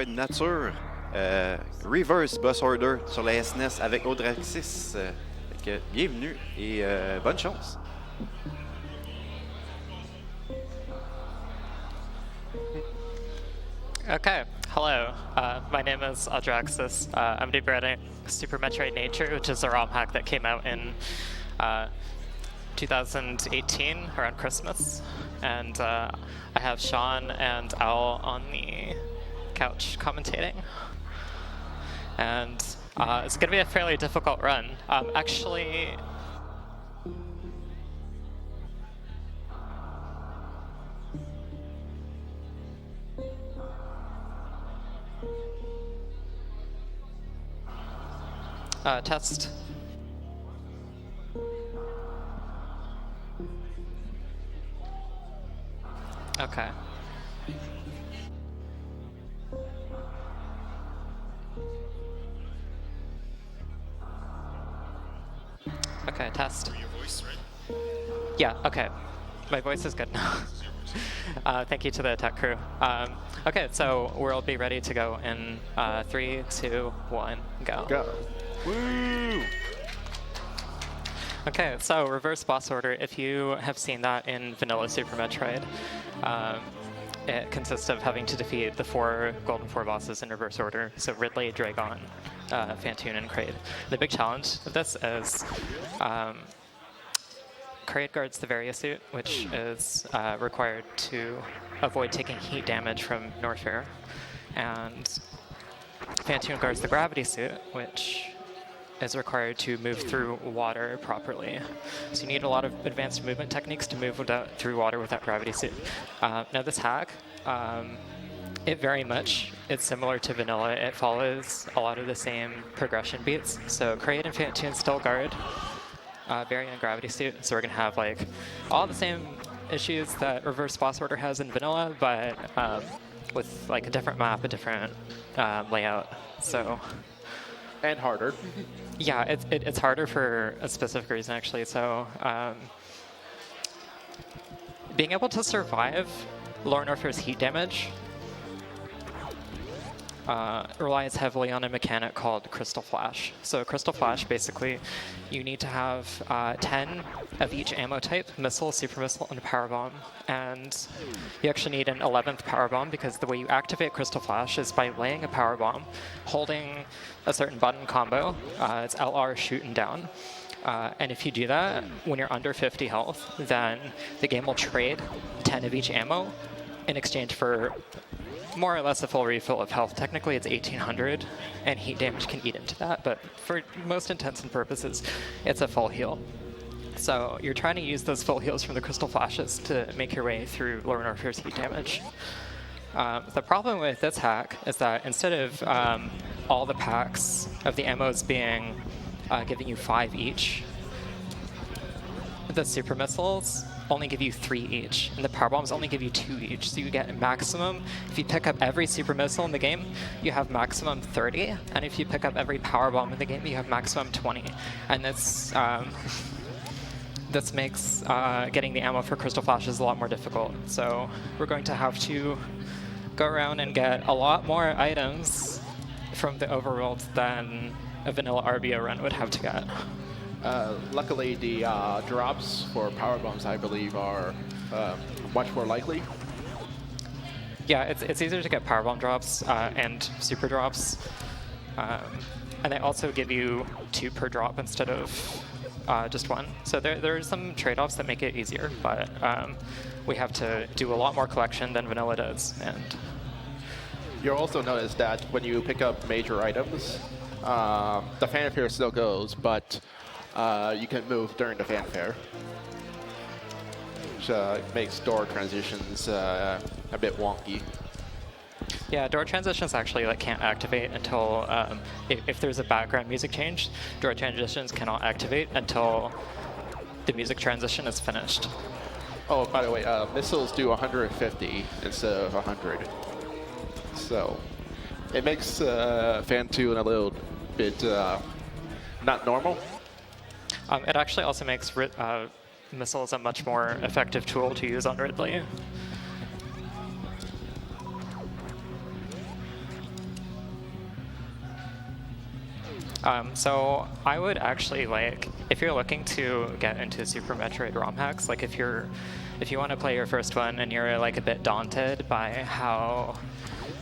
de nature. Reverse Boss Order sur la SNES avec Audraxis. Bienvenue et bonne chance. Okay, hello. My name is Audraxis. I'm debuting Super Metroid Nature, which is a ROM hack that came out in 2018 around Christmas. And I have Sean and Owl on the couch commentating. And it's going to be a fairly difficult run. Actually, test. Okay. Okay, test. Your voice, right? Yeah, okay. My voice is good now. Thank you to the tech crew. Okay, so we'll be ready to go in 3, 2, 1, go. Go. Woo! Okay, so reverse boss order. If you have seen that in vanilla Super Metroid, it consists of having to defeat the 4 golden 4 bosses in reverse order. So Ridley, Draygon, Phantoon, and Kraid. The big challenge of this is Kraid guards the Varia suit, which is required to avoid taking heat damage from NoReset, and Phantoon guards the gravity suit, which is required to move through water properly. So you need a lot of advanced movement techniques to move through water with that gravity suit. Now this hack, it's similar to vanilla. It follows a lot of the same progression beats. So Kraid and Phantoon still guard Varia and gravity suit. So we're gonna have like all the same issues that reverse boss order has in vanilla, but with like a different map, a different layout. So. And harder. Yeah, it's harder for a specific reason, actually. So being able to survive Lord Norfair's heat damage relies heavily on a mechanic called Crystal Flash. So Crystal Flash, basically, you need to have 10 of each ammo type, missile, super missile, and a power bomb. And you actually need an 11th power bomb because the way you activate Crystal Flash is by laying a power bomb, holding a certain button combo. It's LR shooting down. And if you do that, when you're under 50 health, then the game will trade 10 of each ammo in exchange for more or less a full refill of health. Technically, it's 1800, and heat damage can eat into that, but for most intents and purposes, it's a full heal. So you're trying to use those full heals from the Crystal Flashes to make your way through Lord Norfair's heat damage. The problem with this hack is that instead of all the packs of the ammos being giving you 5 each, the super missiles only give you 3 each, and the power bombs only give you 2 each. So you get a maximum. If you pick up every super missile in the game, you have maximum 30, and if you pick up every power bomb in the game, you have maximum 20. And this makes getting the ammo for Crystal Flashes a lot more difficult. So we're going to have to go around and get a lot more items from the overworld than a vanilla RBO run would have to get. Luckily, the drops for power bombs, I believe, are much more likely. Yeah, it's easier to get power bomb drops and super drops, and they also give you 2 per drop instead of just 1. So there are some trade-offs that make it easier, but we have to do a lot more collection than vanilla does. And You'll also notice that when you pick up major items, the fanfare still goes, but you can move during the fanfare, which makes door transitions a bit wonky. yeah, door transitions actually can't activate until if there's a background music change. Door transitions cannot activate until the music transition is finished. Oh, by the way, missiles do 150 instead of 100, so it makes Phantoon a little bit not normal. It actually also makes missiles a much more effective tool to use on Ridley. So I would actually like, if you're looking to get into Super Metroid ROM hacks, like if you want to play your first one and you're like a bit daunted by how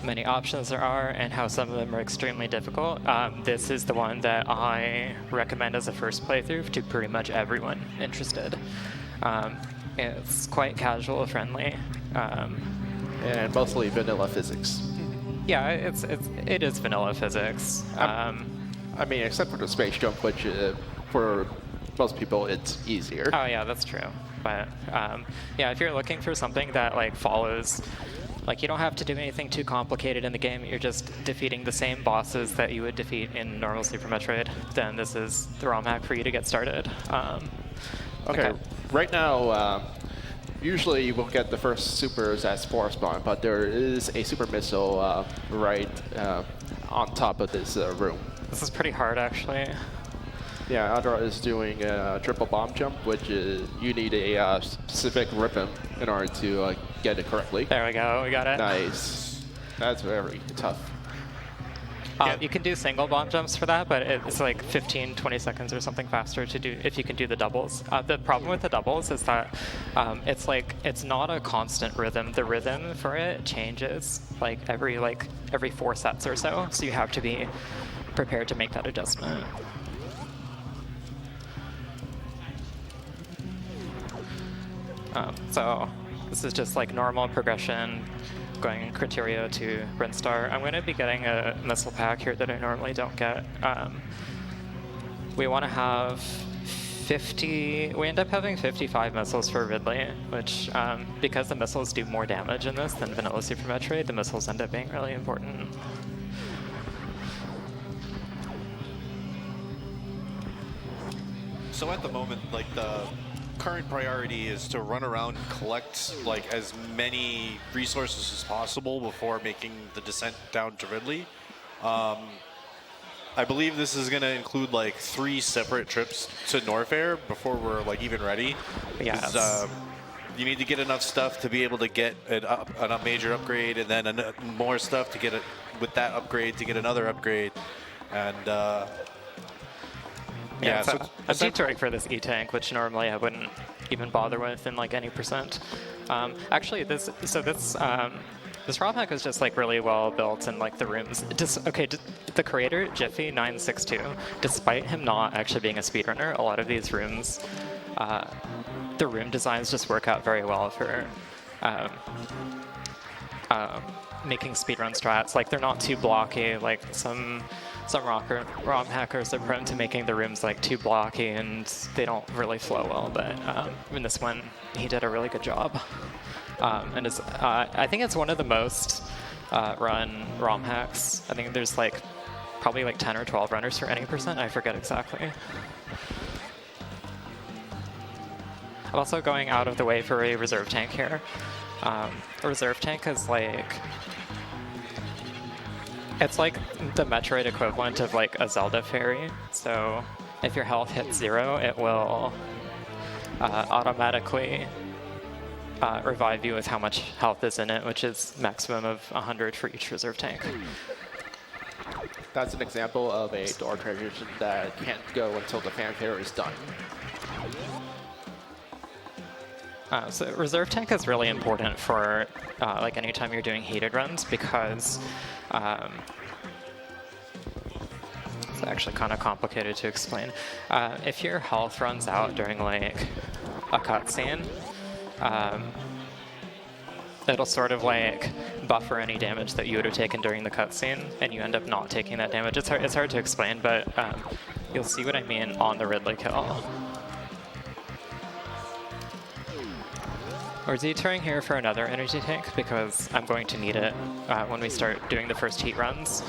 many options there are and how some of them are extremely difficult, this is the one that I recommend as a first playthrough to pretty much everyone interested. It's quite casual friendly. And mostly vanilla physics. Yeah, it is vanilla physics. I mean, except for the space jump, which for most people it's easier. Oh yeah, that's true. But yeah, if you're looking for something that like follows, like you don't have to do anything too complicated in the game. You're just defeating the same bosses that you would defeat in normal Super Metroid. Then this is the ROM hack for you to get started. Okay, right now, usually you will get the first supers at Spore Spawn, but there is a super missile right on top of this room. This is pretty hard, actually. Yeah, Andra is doing a triple bomb jump, which is you need a specific rhythm in order to get it correctly. There we go, we got it. Nice. That's very tough. You can do single bomb jumps for that, but it's like 15, 20 seconds or something faster to do if you can do the doubles. The problem with the doubles is that it's not a constant rhythm. The rhythm for it changes like every 4 sets or so. So you have to be prepared to make that adjustment. So this is just like normal progression, going criteria to Brinstar. I'm going to be getting a missile pack here that I normally don't get. We want to have 50, we end up having 55 missiles for Ridley, which because the missiles do more damage in this than vanilla Super Metroid, the missiles end up being really important. So at the moment, like the current priority is to run around and collect like as many resources as possible before making the descent down to Ridley. I believe this is going to include like 3 separate trips to Norfair before we're like even ready. Yes. You need to get enough stuff to be able to get a major upgrade, and then more stuff to get it with that upgrade to get another upgrade, and yeah, so I'm detouring for this E-Tank, which normally I wouldn't even bother with in like any percent. Actually, this ROM hack is just like really well built, and like the rooms. The creator Jiffy962, despite him not actually being a speedrunner, a lot of these rooms, the room designs just work out very well for making speedrun strats. Like they're not too blocky. Like some ROM hackers are prone to making the rooms like too blocky and they don't really flow well. But in this one, he did a really good job. And I think it's one of the most run ROM hacks. I think there's like probably like 10 or 12 runners for any percent. I forget exactly. I'm also going out of the way for a reserve tank here. A reserve tank is like, it's like the Metroid equivalent of like a Zelda fairy. So if your health hits 0, it will automatically revive you with how much health is in it, which is maximum of 100 for each reserve tank. That's an example of a door transition that can't go until the fanfare is done. So reserve tank is really important for like anytime you're doing heated runs, because it's actually kind of complicated to explain. If your health runs out during like a cutscene, it'll sort of like buffer any damage that you would have taken during the cutscene, and you end up not taking that damage. It's hard to explain, but you'll see what I mean on the Ridley kill. We're detouring here for another energy tank because I'm going to need it when we start doing the first heat runs.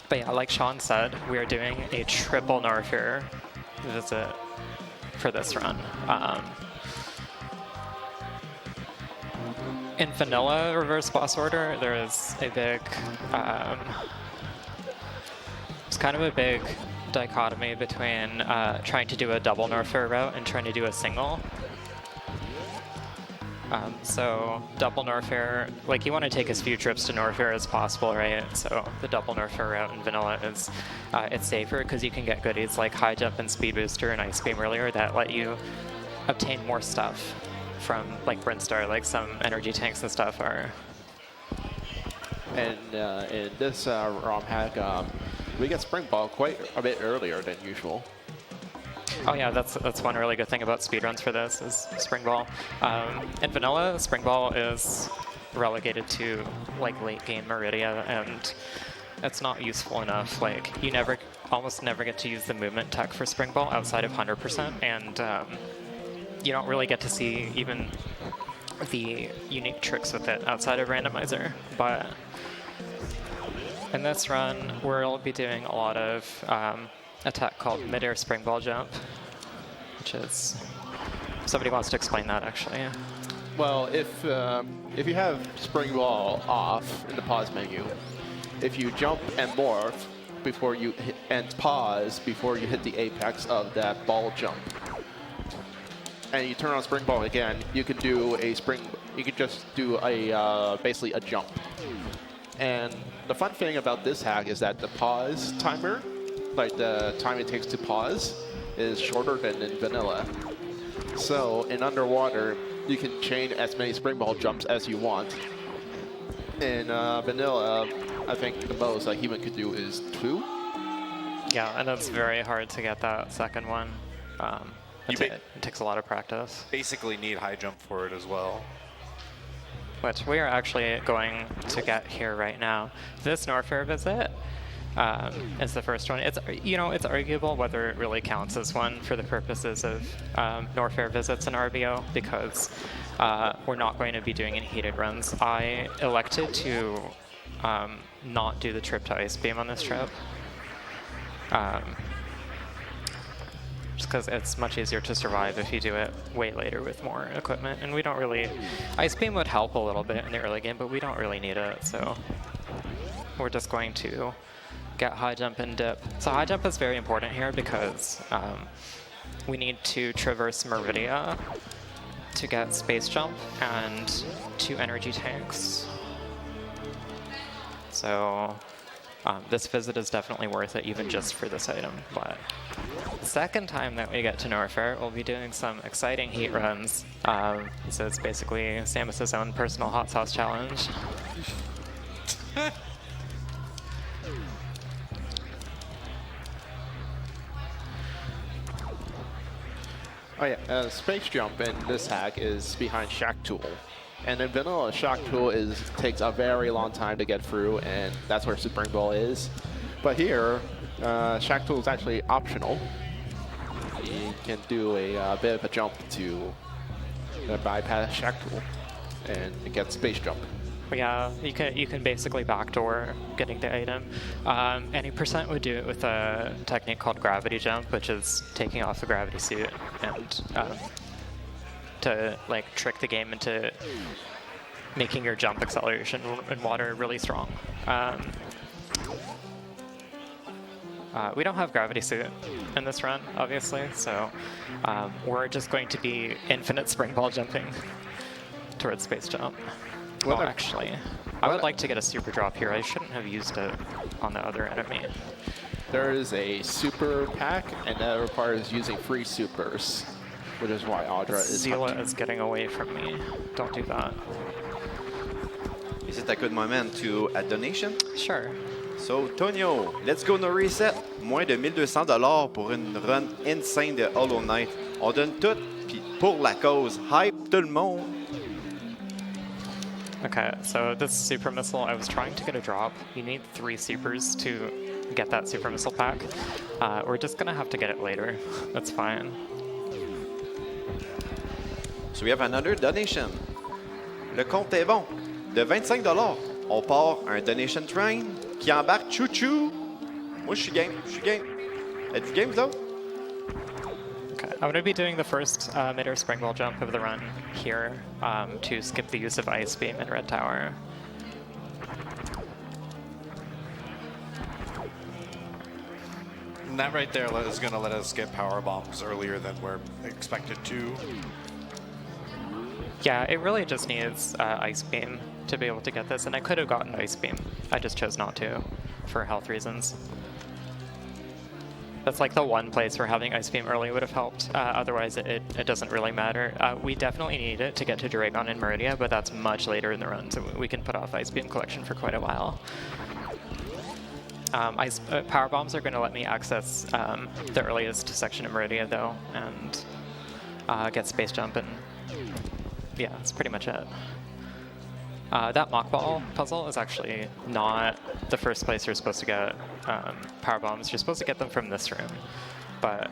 But yeah, like Sean said, we are doing a triple Norfair visit for this run. In vanilla reverse boss order, there is a big, it's kind of a big dichotomy between trying to do a double Norfair route and trying to do a single. So double Norfair, like you want to take as few trips to Norfair as possible, right? So the double Norfair route in vanilla is it's safer because you can get goodies like high jump and speed booster and ice beam earlier that let you obtain more stuff from like Brinstar, like some energy tanks and stuff are. And in this ROM hack, we get Spring Ball quite a bit earlier than usual. Oh yeah, that's one really good thing about speedruns for this is Spring Ball. In vanilla, Spring Ball is relegated to like late game Meridia, and it's not useful enough. Like you almost never get to use the movement tech for Spring Ball outside of 100%, and you don't really get to see even the unique tricks with it outside of randomizer. But in this run, we'll be doing a lot of attack called mid-air spring ball jump, which is, somebody wants to explain that actually. Well, if you have Spring Ball off in the pause menu, if you jump and morph before you hit, and pause before you hit the apex of that ball jump, and you turn on Spring Ball again, you can do a you could just do a basically a jump. And the fun thing about this hack is that the pause timer, like the time it takes to pause, is shorter than in vanilla. So in underwater, you can chain as many Spring Ball jumps as you want. In vanilla, I think the most a human could do is 2. Yeah, and it's very hard to get that second one. It takes a lot of practice. Basically need high jump for it as well. Which we are actually going to get here right now. This Norfair visit is the first one. It's it's arguable whether it really counts as one for the purposes of Norfair visits in RBO because we're not going to be doing any heated runs. I elected to not do the trip to Ice Beam on this trip. Just because it's much easier to survive if you do it way later with more equipment. And we don't really... Ice Beam would help a little bit in the early game, but we don't really need it, so... We're just going to get high jump and dip. So high jump is very important here because we need to traverse Meridia to get space jump and 2 energy tanks. So this visit is definitely worth it, even just for this item. But the second time that we get to Norfair, we'll be doing some exciting heat runs. So it's basically Samus's own personal hot sauce challenge. Oh yeah, space jump in this hack is behind Shack Tool. And in vanilla, Shock Tool takes a very long time to get through, and that's where Spring Ball is. But here, Shack Tool is actually optional. You can do a bit of a jump to bypass Shack Tool and get space jump. Yeah, you can basically backdoor getting the item. Any percent would do it with a technique called gravity jump, which is taking off the gravity suit and to like trick the game into making your jump acceleration in water really strong. We don't have gravity suit in this run, obviously, so we're just going to be infinite spring ball jumping towards space jump. Well, actually, I would like to get a super drop here. I shouldn't have used it on the other enemy. There is a super pack, and that requires using free supers, which is why Audra is Zila is getting away from me. Don't do that. Is it a good moment to add donation? Sure. So, Tonio, let's go NoReset. Moins de $1,200 pour une run insane de Hollow Knight. On donne tout, puis pour la cause. Hype tout le monde. Okay, so this super missile, I was trying to get a drop. You need 3 supers to get that super missile pack. We're just gonna have to get it later. That's fine. So we have another donation. Le compte est bon. De $25, on part un donation train qui embarque chouchou. Moi, je suis game. Êtes-vous game, vous autres? Okay, I'm going to be doing the first mid-air spring ball jump of the run here to skip the use of Ice Beam in Red Tower. And that right there is going to let us get power bombs earlier than we're expected to. Yeah, it really just needs Ice Beam to be able to get this, and I could have gotten Ice Beam. I just chose not to, for health reasons. That's like the one place where having Ice Beam early would have helped. Otherwise, it doesn't really matter. We definitely need it to get to Draygon and Meridia, but that's much later in the run, so we can put off Ice Beam collection for quite a while. Power Bombs are going to let me access the earliest section of Meridia, though, and get Space Jump, and yeah, that's pretty much it. That Mock Ball puzzle is actually not the first place you're supposed to get Power Bombs. You're supposed to get them from this room, but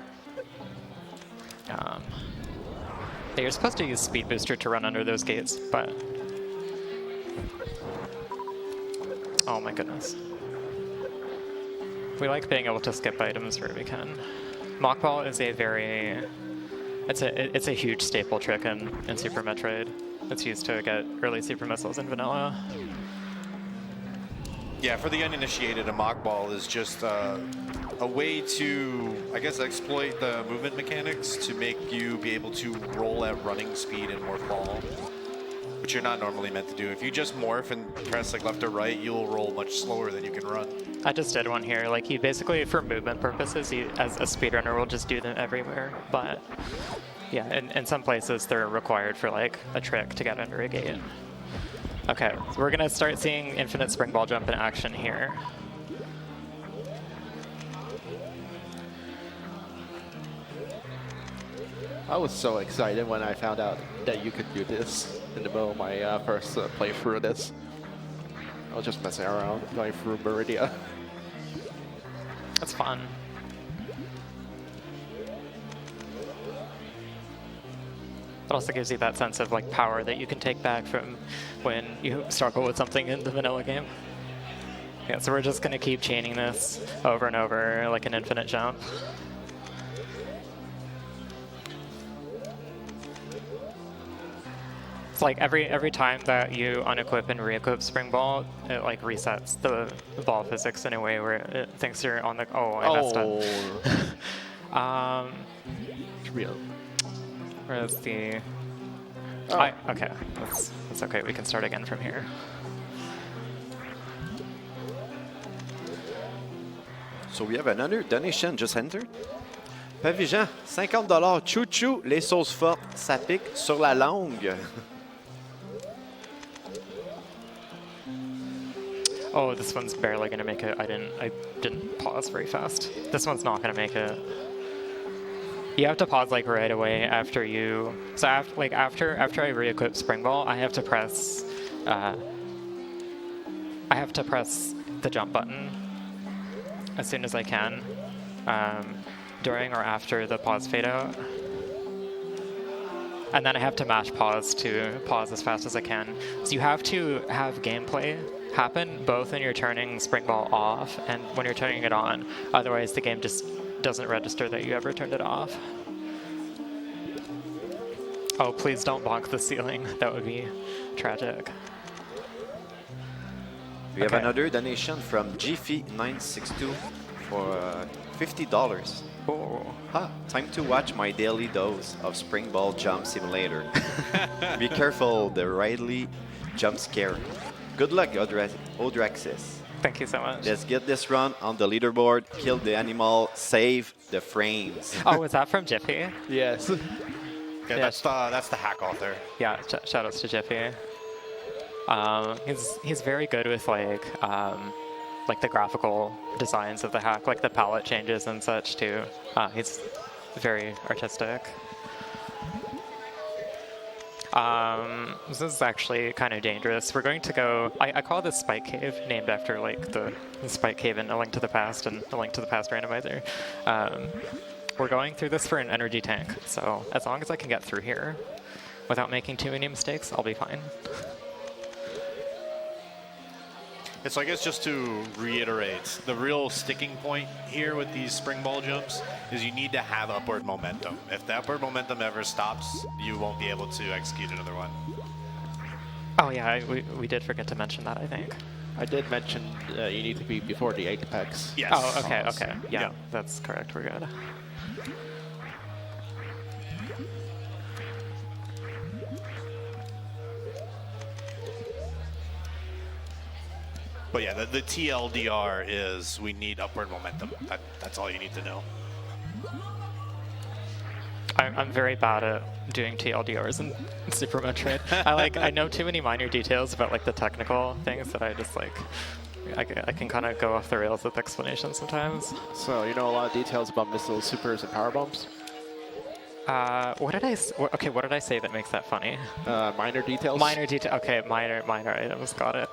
yeah, you're supposed to use Speed Booster to run under those gates, but oh my goodness. We like being able to skip items where we can. Mock Ball is a very, it's a huge staple trick in Super Metroid. It's used to get early Super Missiles in vanilla. Yeah, for the uninitiated, a Mock Ball is just a way to, I guess, exploit the movement mechanics to make you be able to roll at running speed and morph ball, which you're not normally meant to do. If you just morph and press like left or right, you'll roll much slower than you can run. I just did one here. Like, you basically, for movement purposes, you, as a speedrunner, will just do them everywhere. But yeah, in some places, they're required for like a trick to get under a gate. Okay, so we're gonna start seeing infinite spring ball jump in action here. I was so excited when I found out that you could do this in the middle of my first playthrough of this. I was just messing around, going through Meridia. That's fun. It also gives you that sense of like power that you can take back from when you struggle with something in the vanilla game. Yeah, so we're just gonna keep chaining this over and over like an infinite jump. It's like every time that you unequip and re-equip Spring Ball, it like resets the ball physics in a way where it thinks you're on the, oh, I messed up. Real. Where's the... Oh. Okay, that's okay. We can start again from here. So we have another donation just entered. Pavillon, $50. Chou-chou, les sauces fortes, ça pique sur la langue. Oh, this one's barely gonna make it. I didn't pause very fast. This one's not gonna make it. You have to pause like right away after you. So after I re-equip Spring Ball, I have to press. I have to press the jump button as soon as I can, during or after the pause fade out, and then I have to mash pause to pause as fast as I can. So you have to have gameplay happen both when you're turning Spring Ball off and when you're turning it on. Otherwise, the game just doesn't register that you ever turned it off. Oh, please don't bonk the ceiling. That would be tragic. We have another donation from Jiffy962 for $50. Oh. Time to watch my daily dose of Spring Ball Jump Simulator. Be careful, the Ridley jump scare. Good luck, Odraxis. Thank you so much. Let's get this run on the leaderboard, kill the animal, save the frames. Oh, was that from Jiffy? Yes. Yeah, that's the hack author. Yeah, shout outs to Jiffy. He's very good with like the graphical designs of the hack, like the palette changes and such too. He's very artistic. This is actually kind of dangerous. We're going to go, I call this Spike Cave, named after like the Spike Cave in A Link to the Past and A Link to the Past randomizer. We're going through this for an energy tank, so as long as I can get through here without making too many mistakes, I'll be fine. And so I guess just to reiterate, the real sticking point here with these spring ball jumps is you need to have upward momentum. If the upward momentum ever stops, you won't be able to execute another one. Oh yeah, we did forget to mention that, I think. I did mention you need to be before the apex. Yes. Oh, okay. Yeah, that's correct. We're good. But yeah, the TLDR is we need upward momentum. That's all you need to know. I'm very bad at doing TLDRs in Super Metroid. I know too many minor details about like the technical things that I just like. I can kind of go off the rails with explanations sometimes. So you know a lot of details about missiles, supers, and power bombs? What did I say that makes that funny? Minor details? Minor detail. Okay, minor items. Got it.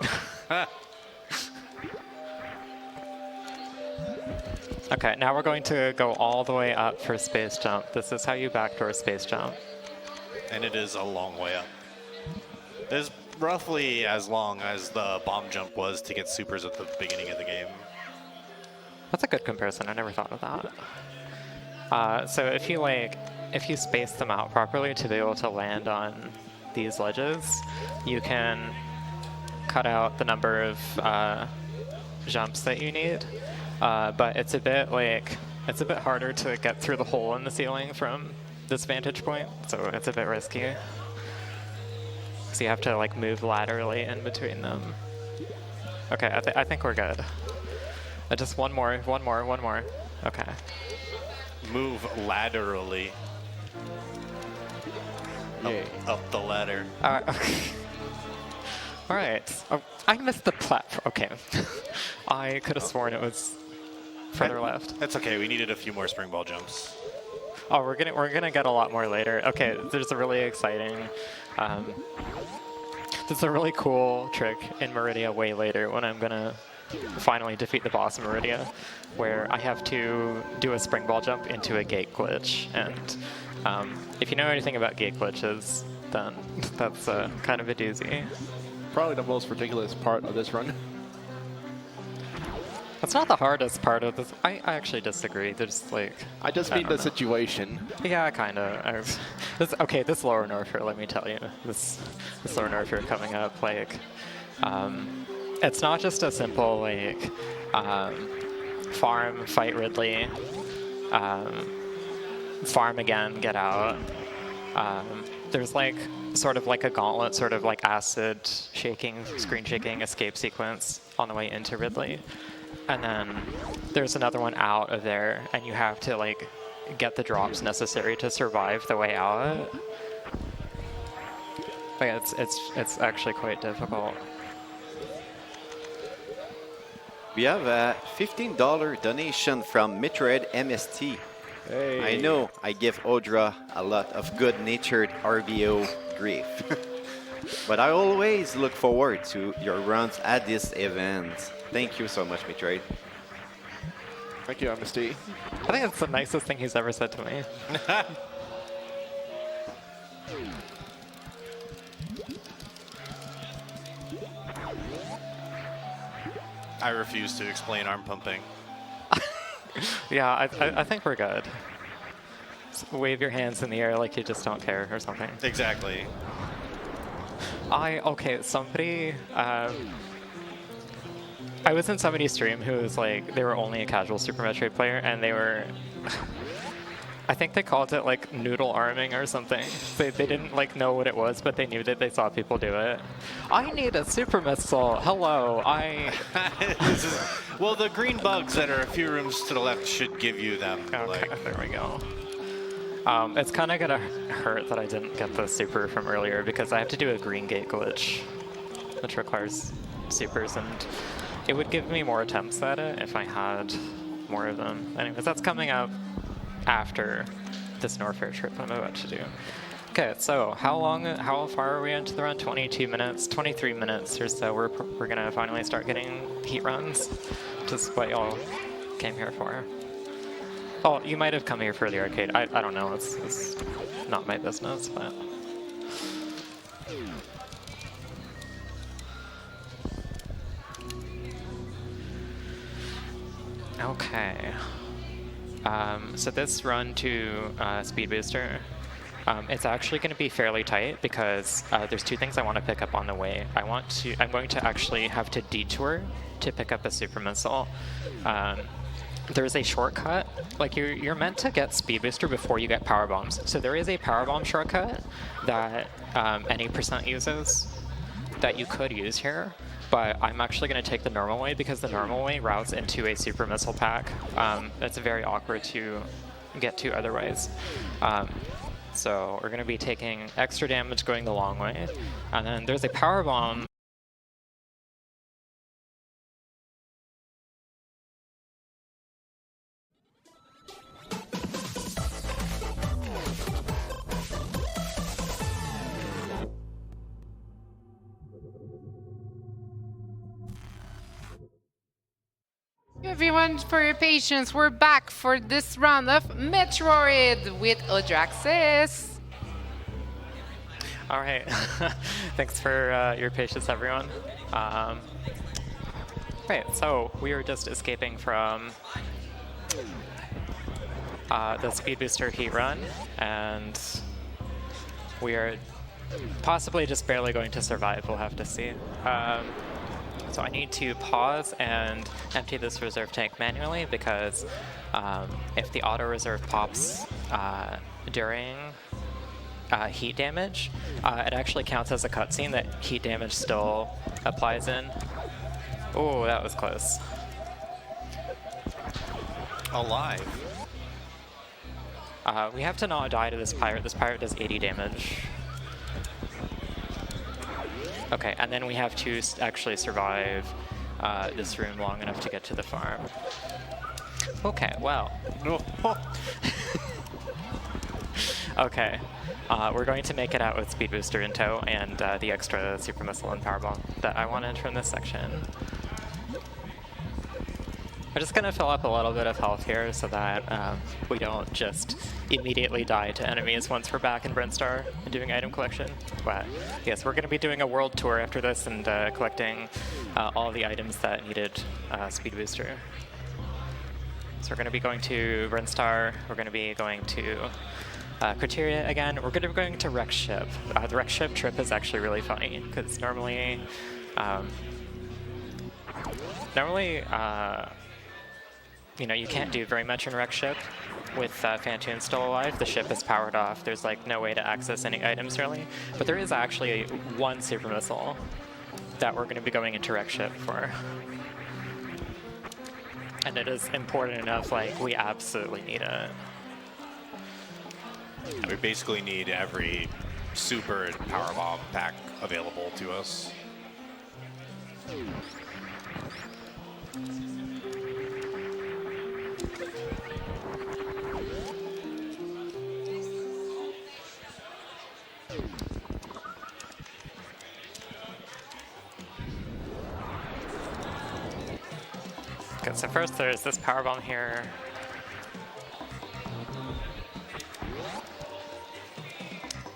Okay, now we're going to go all the way up for space jump. This is how you backdoor space jump. And it is a long way up. It's roughly as long as the bomb jump was to get supers at the beginning of the game. That's a good comparison. I never thought of that. So if you space them out properly to be able to land on these ledges, you can cut out the number of jumps that you need. But it's a bit harder to get through the hole in the ceiling from this vantage point, so it's a bit risky. So you have to like move laterally in between them. Okay, I think we're good. Just one more. Okay. Move laterally. Up the ladder. Okay. All right. Oh, I missed the platform. Okay. I could have sworn it was further left. That's okay. We needed a few more spring ball jumps. Oh, we're gonna get a lot more later. Okay, there's a really exciting. There's a really cool trick in Meridia way later when I'm gonna finally defeat the boss in Meridia, where I have to do a spring ball jump into a gate glitch. And if you know anything about gate glitches, then that's kind of a doozy. Probably the most ridiculous part of this run. That's not the hardest part of this. I actually disagree. There's like... I just mean the situation. Yeah, kind of. Okay, this lower Norfair, let me tell you. This lower Norfair coming up, like... it's not just a simple, like, farm, fight Ridley, farm again, get out. There's like sort of like a gauntlet, sort of like acid shaking, screen shaking escape sequence on the way into Ridley. And then there's another one out of there, and you have to like get the drops necessary to survive the way out. But yeah, it's actually quite difficult. We have a $15 donation from Metroid MST. Hey. I know I give Audra a lot of good-natured RBO grief. But I always look forward to your runs at this event. Thank you so much, Metroid. Thank you, MST. I think that's the nicest thing he's ever said to me. I refuse to explain arm pumping. Yeah, I think we're good. Just wave your hands in the air like you just don't care or something. Exactly. Okay, somebody... I was in somebody's stream who was like, they were only a casual Super Metroid player, and they were... I think they called it like noodle arming or something. They didn't like know what it was, but they knew that they saw people do it. I need a super missile. Hello, Well, the green bugs that are a few rooms to the left should give you them. Okay, like... there we go. It's kind of gonna hurt that I didn't get the super from earlier because I have to do a green gate glitch, which requires supers, and it would give me more attempts at it if I had more of them. Anyways, that's coming up after this Norfair trip I'm about to do. Okay, so how far are we into the run? 22 minutes, 23 minutes or so. We're gonna finally start getting heat runs, which is what y'all came here for. Oh, you might have come here for the arcade. I don't know, it's not my business, but. Okay. So this run to Speed Booster, it's actually going to be fairly tight because there's two things I want to pick up on the way. I'm going to actually have to detour to pick up a super missile. There's a shortcut. Like you're meant to get Speed Booster before you get power bombs. So there is a power bomb shortcut that any percent uses that you could use here. but I'm actually going to take the normal way because the normal way routes into a super missile pack. That's very awkward to get to otherwise. So we're going to be taking extra damage going the long way. And then there's a power bomb. Thank you everyone for your patience. We're back for this round of Metroid with Odraxis. All right. Thanks for your patience, everyone. Right, so we were just escaping from the Speed Booster heat run, and we are possibly just barely going to survive. We'll have to see. So I need to pause and empty this reserve tank manually because if the auto reserve pops during heat damage, it actually counts as a cutscene that heat damage still applies in. Oh, that was close. Alive. We have to not die to this pirate. This pirate does 80 damage. Okay, and then we have to actually survive this room long enough to get to the farm. Okay, well. No. Okay, we're going to make it out with Speed Booster in tow and the extra Super Missile and Power Bomb that I want to enter in this section. I'm just going to fill up a little bit of health here so that we don't just immediately die to enemies once we're back in Brinstar and doing item collection. But yes, we're going to be doing a world tour after this and collecting all the items that needed Speed Booster. So we're going to be going to Brinstar, we're going to be going to Criteria again, we're going to be going to Wreck Ship. The Wreck Ship trip is actually really funny because normally you know, you can't do very much in Wreck Ship with Phantoon still alive. The ship is powered off. There's like no way to access any items really. But there is actually one super missile that we're going to be going into Wreck Ship for. And it is important enough, like we absolutely need it. We basically need every super and power bomb pack available to us. Okay, so first there's this power bomb here.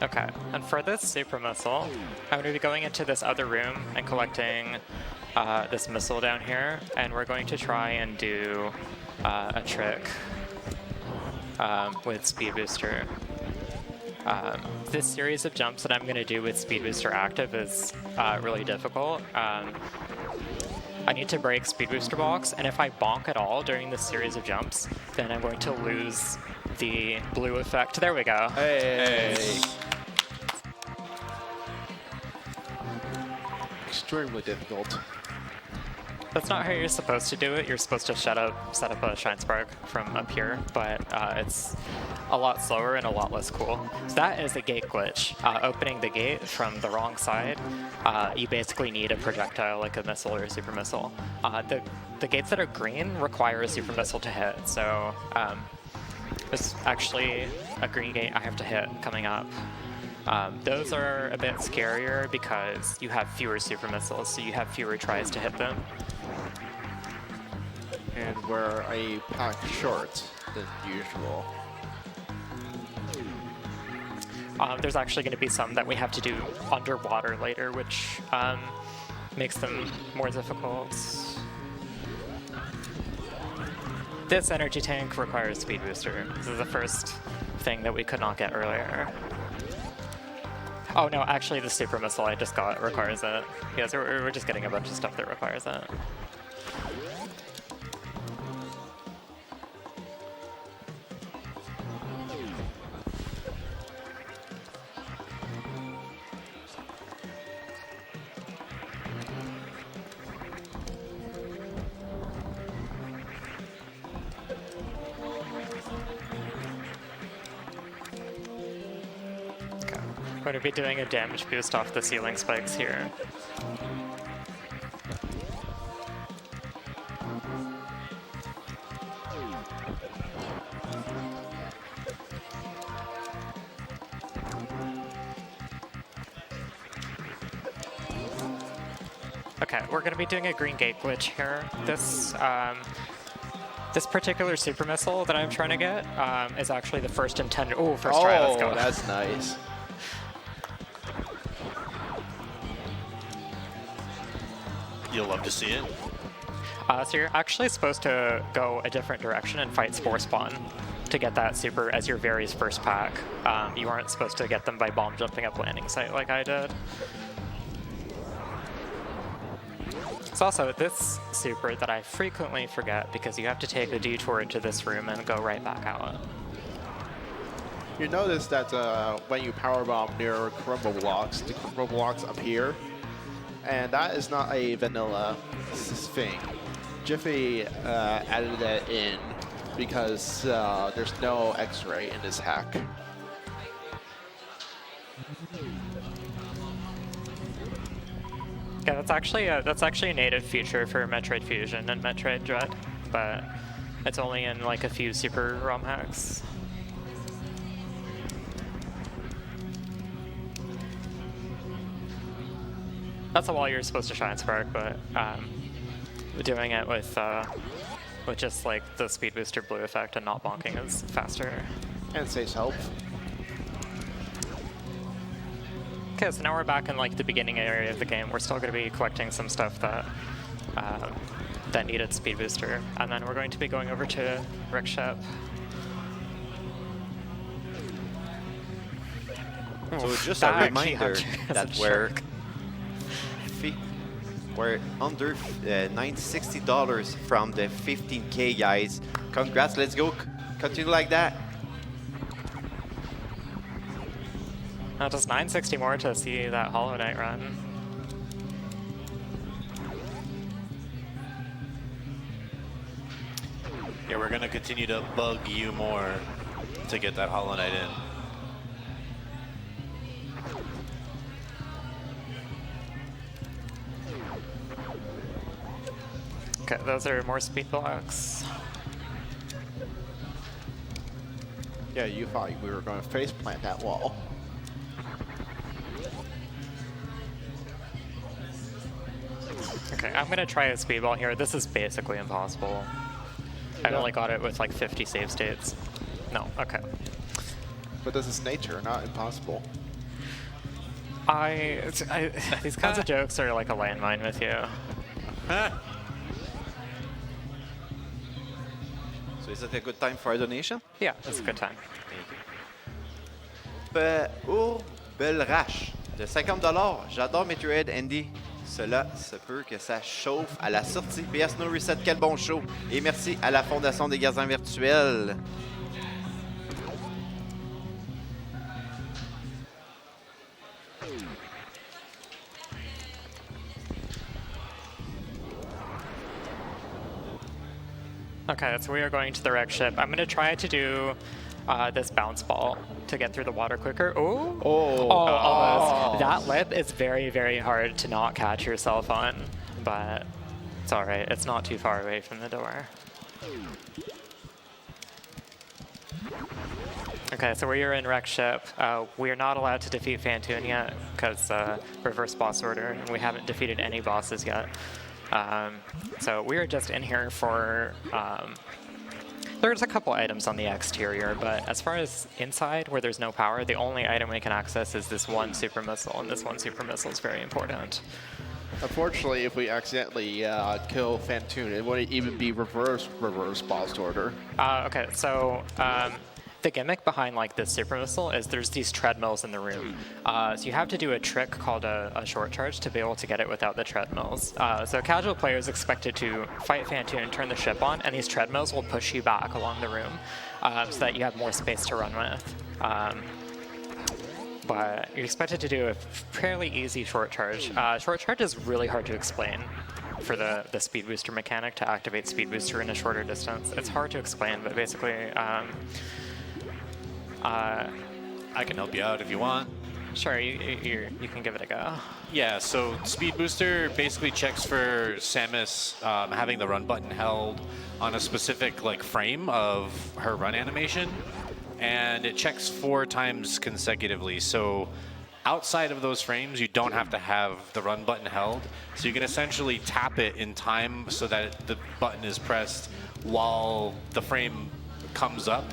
Okay, and for this super missile, I'm going to be going into this other room and collecting this missile down here, and we're going to try and do a trick with Speed Booster. This series of jumps that I'm going to do with Speed Booster active is really difficult. I need to break Speed Booster blocks, and if I bonk at all during this series of jumps, then I'm going to lose the blue effect. There we go. Hey! Extremely difficult. That's not how you're supposed to do it. You're supposed to set up a Shine Spark from up here, but it's a lot slower and a lot less cool. So that is a gate glitch. Opening the gate from the wrong side, you basically need a projectile like a missile or a super missile. The gates that are green require a super missile to hit, so there's actually a green gate I have to hit coming up. Those are a bit scarier because you have fewer super missiles, so you have fewer tries to hit them. And we're a pack short than usual. There's actually going to be some that we have to do underwater later, which makes them more difficult. This energy tank requires Speed Booster. This is the first thing that we could not get earlier. Oh no, actually the super missile I just got requires it. Yeah, so we're just getting a bunch of stuff that requires it. going to be doing a damage boost off the ceiling spikes here. Okay, we're going to be doing a green gate glitch here. This particular super missile that I'm trying to get is actually the first intended. Oh, first try, let's go. That's nice. You'll love to see it. So you're actually supposed to go a different direction and fight Spore Spawn to get that super as your very first pack. You aren't supposed to get them by bomb jumping up landing site like I did. It's also this super that I frequently forget because you have to take a detour into this room and go right back out. You notice that when you powerbomb near crumble blocks, the crumble blocks appear, and that is not a vanilla thing. Jiffy added that in because there's no X-ray in this hack. Yeah, that's actually a native feature for Metroid Fusion and Metroid Dread, but it's only in like a few super ROM hacks. That's a wall you're supposed to shine spark, but doing it with just like the speed booster blue effect and not bonking is faster. And saves health. Okay, so now we're back in like the beginning area of the game. We're still going to be collecting some stuff that that needed speed booster, and then we're going to be going over to Rickship. So just a reminder that we're under $60 from the 15K, guys. Congrats, let's go. Continue like that. Just 960 more to see that Hollow Knight run. Yeah, we're gonna continue to bug you more to get that Hollow Knight in. Okay, those are more speed blocks. Yeah, you thought we were going to face plant that wall. Okay, I'm gonna try a speedball here. This is basically impossible. I only got it with like 50 save states. No, okay. But this is nature, not impossible. These kinds of jokes are like a landmine with you. So is it a good time for a donation? Yeah, it's a good time. Belrache de $50. J'adore Metroid, Andy. Cela se peut que ça chauffe à la sortie. PS NoReset, quel bon show. Et merci à la Fondation des Gardiens Virtuels. Okay, so we are going to the wreck ship. I'm going to try to do this bounce ball to get through the water quicker. Ooh. Almost. That lip is very, very hard to not catch yourself on, but it's all right. It's not too far away from the door. Okay, so we are in wreck ship. We are not allowed to defeat Phantoon yet because reverse boss order, and we haven't defeated any bosses yet. So we are just in here for, there's a couple items on the exterior, but as far as inside where there's no power, the only item we can access is this one super missile, and this one super missile is very important. Unfortunately, if we accidentally kill Phantoon, it wouldn't even be reverse boss order. Okay, so the gimmick behind like this super missile is there's these treadmills in the room. So you have to do a trick called a short charge to be able to get it without the treadmills. So casual players expected to fight Phantoon and turn the ship on, and these treadmills will push you back along the room so that you have more space to run with. But you're expected to do a fairly easy short charge. Short charge is really hard to explain for the speed booster mechanic to activate speed booster in a shorter distance. It's hard to explain, but basically, I can help you out if you want. Sure, you can give it a go. Yeah, so Speed Booster basically checks for Samus having the run button held on a specific like frame of her run animation, and it checks 4 times consecutively. So outside of those frames, you don't have to have the run button held. So you can essentially tap it in time so that the button is pressed while the frame comes up.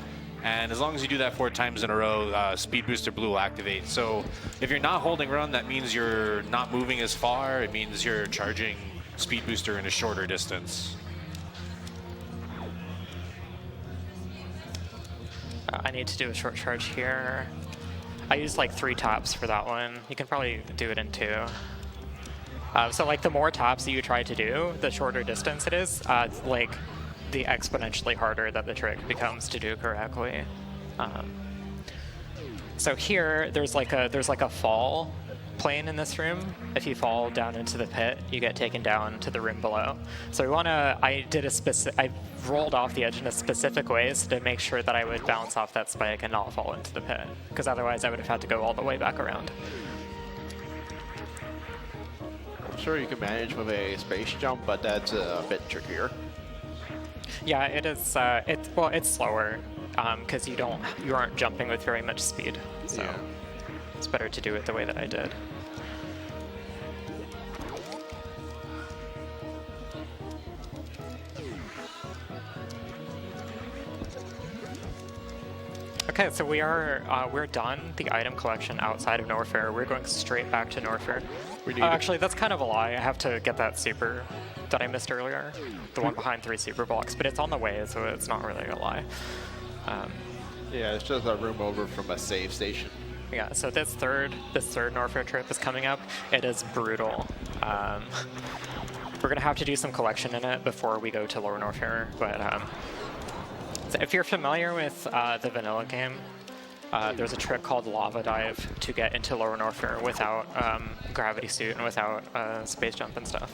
And as long as you do that 4 times in a row, Speed Booster Blue will activate. So if you're not holding run, that means you're not moving as far. It means you're charging Speed Booster in a shorter distance. I need to do a short charge here. I used like 3 taps for that one. You can probably do it in 2. So like the more taps that you try to do, the shorter distance it is. Like the exponentially harder that the trick becomes to do correctly. So here, there's like a fall plane in this room. If you fall down into the pit, you get taken down to the room below. So we wanna, I rolled off the edge in a specific ways to make sure that I would bounce off that spike and not fall into the pit, because otherwise I would have had to go all the way back around. I'm sure you can manage with a space jump, but that's a bit trickier. Yeah, it is. It's slower because you aren't jumping with very much speed. So Yeah. it's better to do it the way that I did. Okay, so we're done the item collection outside of Norfair. We're going straight back to Norfair. Actually, that's kind of a lie. I have to get that super that I missed earlier, the one behind 3 super blocks, but it's on the way, so it's not really a lie. Yeah, it's just a room over from a save station. Yeah, so this third Norfair trip is coming up. It is brutal. We're gonna have to do some collection in it before we go to Lower Norfair, but so if you're familiar with the vanilla game, there's a trick called Lava Dive to get into Lower Norfair without gravity suit and without space jump and stuff.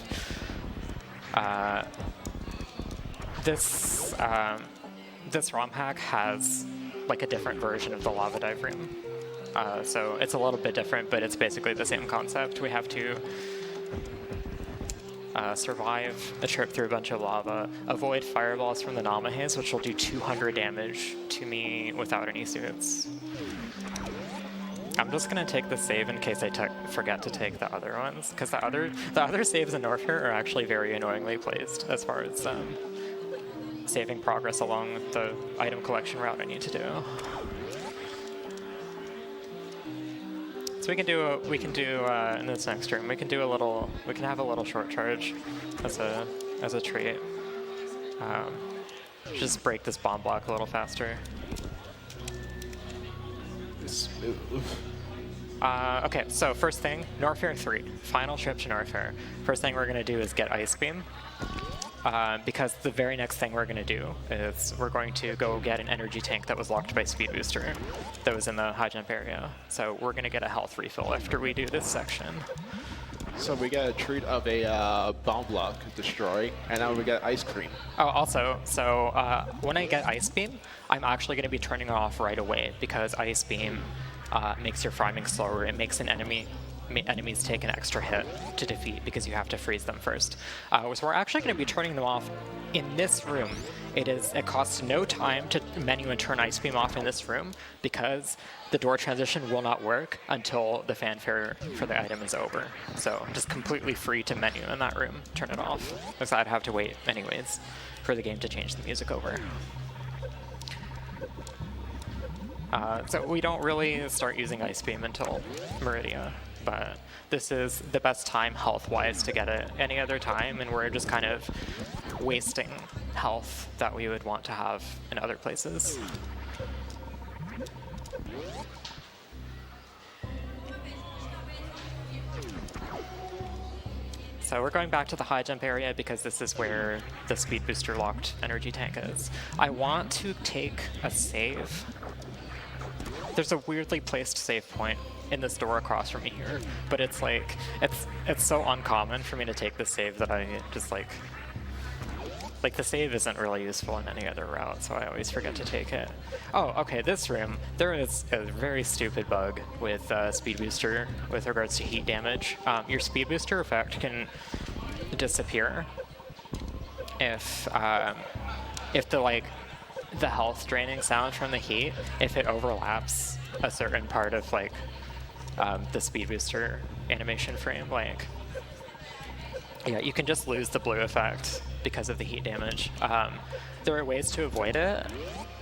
This ROM hack has like a different version of the Lava Dive room. So it's a little bit different, but it's basically the same concept. We have to survive a trip through a bunch of lava, avoid fireballs from the Namahes, which will do 200 damage to me without any suits. I'm just gonna take the save in case I forget to take the other ones, because the other saves in Norfair are actually very annoyingly placed as far as saving progress along the item collection route I need to do. So we can do in this next room. We can have a little short charge as a treat. Just break this bomb block a little faster. Smooth. Okay, so first thing, Norfair 3, final trip to Norfair. First thing we're gonna do is get Ice Beam. Because the very next thing we're going to do is we're going to go get an energy tank that was locked by Speed Booster that was in the high jump area. So we're going to get a health refill after we do this section. So we get a treat of a bomb block destroy, and now we get ice cream. Oh, also, so when I get Ice Beam, I'm actually going to be turning it off right away because Ice Beam makes your farming slower. It makes enemies take an extra hit to defeat because you have to freeze them first. So we're actually going to be turning them off in this room. It costs no time to menu and turn Ice Beam off in this room because the door transition will not work until the fanfare for the item is over. So just completely free to menu in that room, turn it off, because I'd have to wait anyways for the game to change the music over. So we don't really start using Ice Beam until Meridia. But this is the best time health-wise to get it any other time, and we're just kind of wasting health that we would want to have in other places. So we're going back to the high jump area because this is where the Speed Booster locked energy tank is. I want to take a save. There's a weirdly placed save point in this door across from me here, but it's like it's so uncommon for me to take this save that I just like Like, the save isn't really useful in any other route, so I always forget to take it. Oh, okay, this room, there is a very stupid bug with Speed Booster with regards to heat damage. Your Speed Booster effect can disappear if the health draining sound from the heat, if it overlaps a certain part of like the Speed Booster animation frame. Like, yeah, you can just lose the blue effect because of the heat damage. There are ways to avoid it.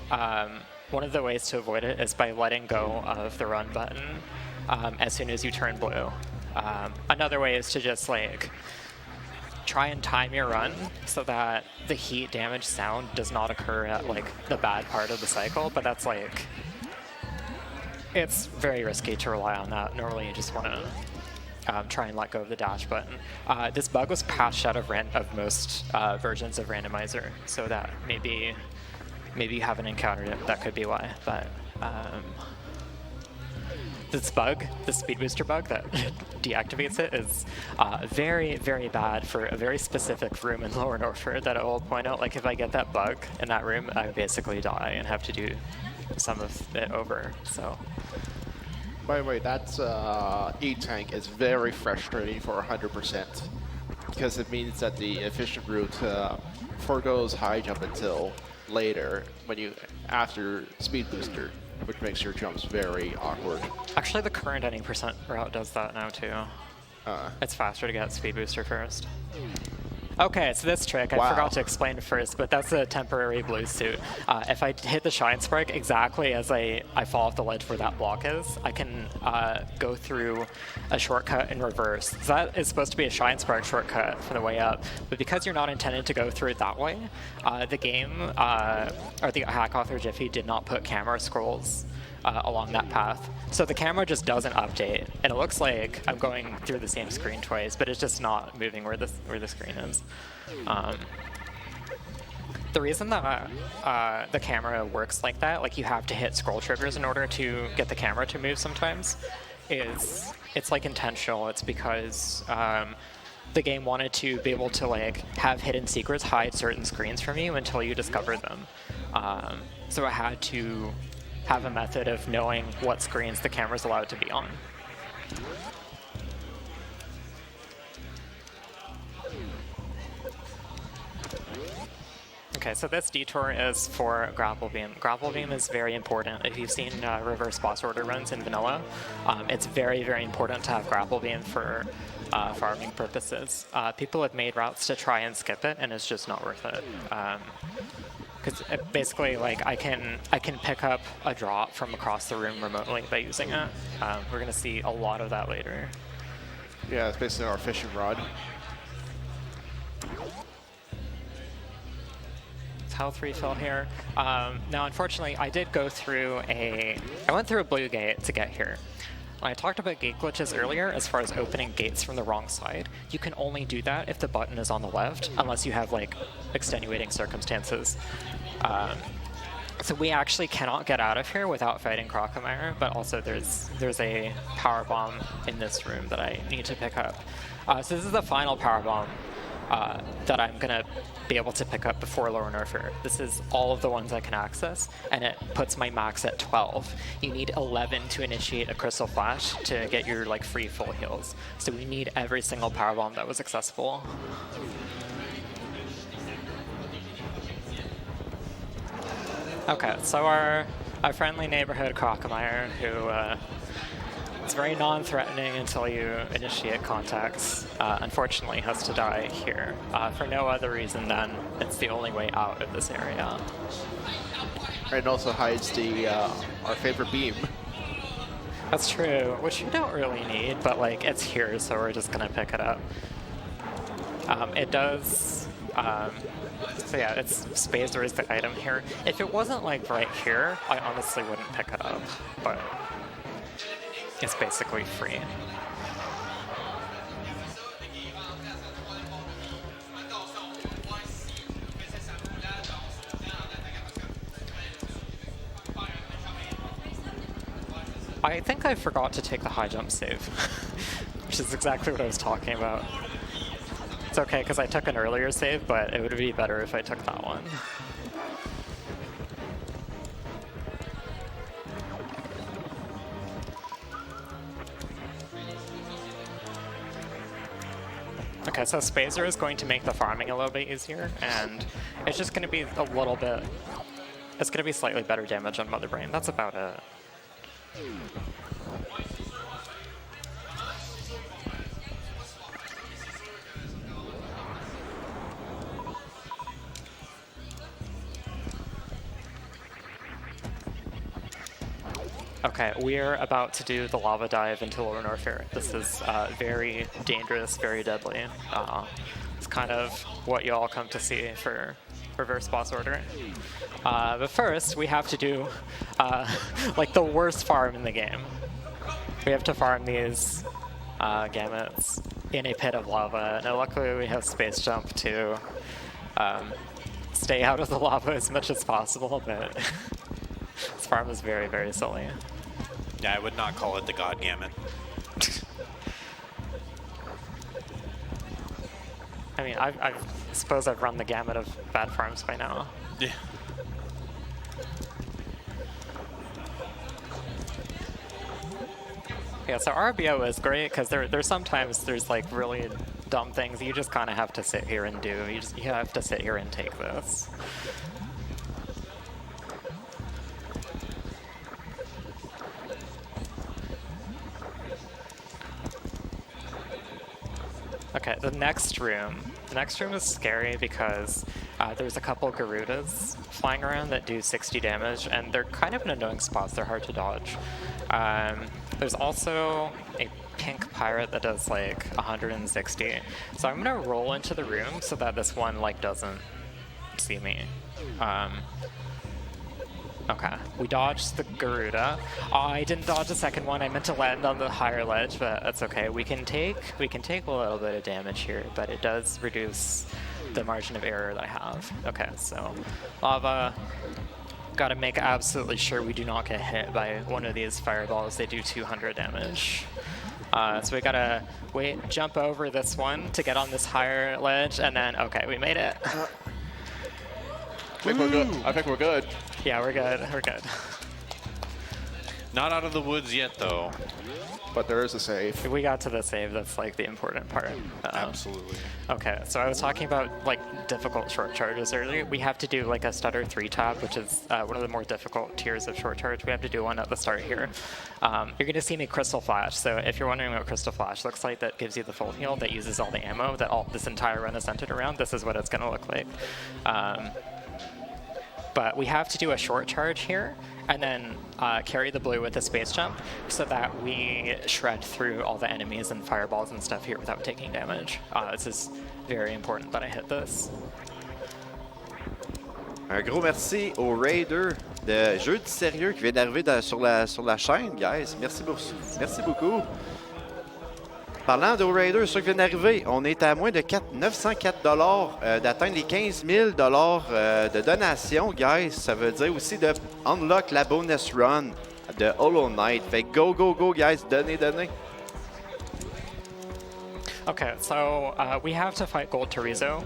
One of the ways to avoid it is by letting go of the run button as soon as you turn blue. Another way is to just like try and time your run so that the heat damage sound does not occur at like the bad part of the cycle, but that's like, it's very risky to rely on that. Normally you just want to try and let go of the dash button. This bug was patched out of most versions of Randomizer, so that maybe you haven't encountered it, that could be why, but this bug, the Speed Booster bug that deactivates it, is very, very bad for a very specific room in Lower Northford that I will point out. Like, if I get that bug in that room, I basically die and have to do some of it over, so. By the way, that E-Tank is very frustrating for 100%, because it means that the efficient route forgoes high jump until later after Speed Booster, which makes your jumps very awkward. Actually, the current any percent route does that now too. It's faster to get Speed Booster first. Okay, so this trick, I forgot to explain first, but that's a temporary blue suit. If I hit the Shine Spark exactly as I fall off the ledge where that block is, I can go through a shortcut in reverse. So that is supposed to be a Shine Spark shortcut from the way up, but because you're not intended to go through it that way, the game, or the hack author Jiffy did not put camera scrolls along that path. So the camera just doesn't update, and it looks like I'm going through the same screen twice, but it's just not moving where the screen is. The reason that the camera works like that, like you have to hit scroll triggers in order to get the camera to move sometimes, is it's like intentional. It's because the game wanted to be able to like have hidden secrets hide certain screens from you until you discovered them. So it had to have a method of knowing what screens the camera's allowed to be on. Okay, so this detour is for Grapple Beam. Grapple Beam is very important. If you've seen reverse boss order runs in vanilla, it's very, very important to have Grapple Beam for farming purposes. People have made routes to try and skip it, and it's just not worth it. Because basically, like, I can pick up a drop from across the room remotely by using it. We're going to see a lot of that later. Yeah, it's basically our fishing rod. Health refill here. Now, unfortunately, I did go through I went through a blue gate to get here. When I talked about gate glitches earlier, as far as opening gates from the wrong side, you can only do that if the button is on the left, unless you have like extenuating circumstances. So we actually cannot get out of here without fighting Crocomire, but also there's a power bomb in this room that I need to pick up. So this is the final power bomb that I'm gonna be able to pick up before Lower Northford. This is all of the ones I can access, and it puts my max at 12. You need 11 to initiate a Crystal Flash to get your like free full heals. So we need every single power bomb that was accessible. Okay, so our friendly neighborhood Crocomire, who it's very non-threatening until you initiate contacts, unfortunately has to die here for no other reason than it's the only way out of this area. And also hides our favorite beam. That's true, which you don't really need, but like it's here, so we're just gonna pick it up. It does, so yeah, it's Spazer is the item here. If it wasn't like right here, I honestly wouldn't pick it up, but it's basically free. I think I forgot to take the high jump save, which is exactly what I was talking about. It's okay, because I took an earlier save, but it would be better if I took that one. Okay, so Spazer is going to make the farming a little bit easier, and it's just going to be a little bit... It's going to be slightly better damage on Mother Brain. That's about it. Okay, we're about to do the lava dive into Lower Norfair. This is very dangerous, very deadly. It's kind of what you all come to see for reverse boss order. But first, we have to do like the worst farm in the game. We have to farm these gamuts in a pit of lava. Now, luckily, we have space jump to stay out of the lava as much as possible, but this farm is very, very silly. Yeah, I would not call it the God Gamut. I mean, I suppose I've run the gamut of bad farms by now. Yeah. Yeah, so RBO is great because there's sometimes there's like really dumb things you just kind of have to sit here and do. You have to sit here and take this. Okay, the next room is scary because there's a couple Garudas flying around that do 60 damage, and they're kind of in annoying spots. They're hard to dodge. There's also a pink pirate that does like 160. So I'm gonna roll into the room so that this one like doesn't see me. Okay, we dodged the Garuda. Oh, I didn't dodge the second one. I meant to land on the higher ledge, but that's okay. We can take a little bit of damage here, but it does reduce the margin of error that I have. Okay, so lava. Got to make absolutely sure we do not get hit by one of these fireballs. They do 200 damage. So we gotta jump over this one to get on this higher ledge, and then okay, we made it. I think we're good. I think we're good. Yeah, we're good. We're good. Not out of the woods yet, though. But there is a save. We got to the save. That's like the important part. Absolutely. Okay, so I was talking about like difficult short charges earlier. We have to do like a stutter 3-tap, which is one of the more difficult tiers of short charge. We have to do one at the start here. You're going to see me Crystal Flash. So if you're wondering what Crystal Flash looks like, that gives you the full heal, that uses all the ammo that this entire run is centered around. This is what it's going to look like. But we have to do a short charge here, and then carry the blue with a space jump so that we shred through all the enemies and fireballs and stuff here without taking damage. This is very important that I hit this. Un gros merci aux Raiders de Jeux du Sérieux qui vient d'arriver sur la chaîne, guys. Merci beaucoup. Parlant de Raiders, ceux qui viennent d'arriver, on est à moins de 904 $ d'atteindre les 15 000 $ de donation, guys. Ça veut dire aussi de unlock la bonus run de Hollow Knight. Fait go, guys. Donnez. Okay, so we have to fight Gold Terizo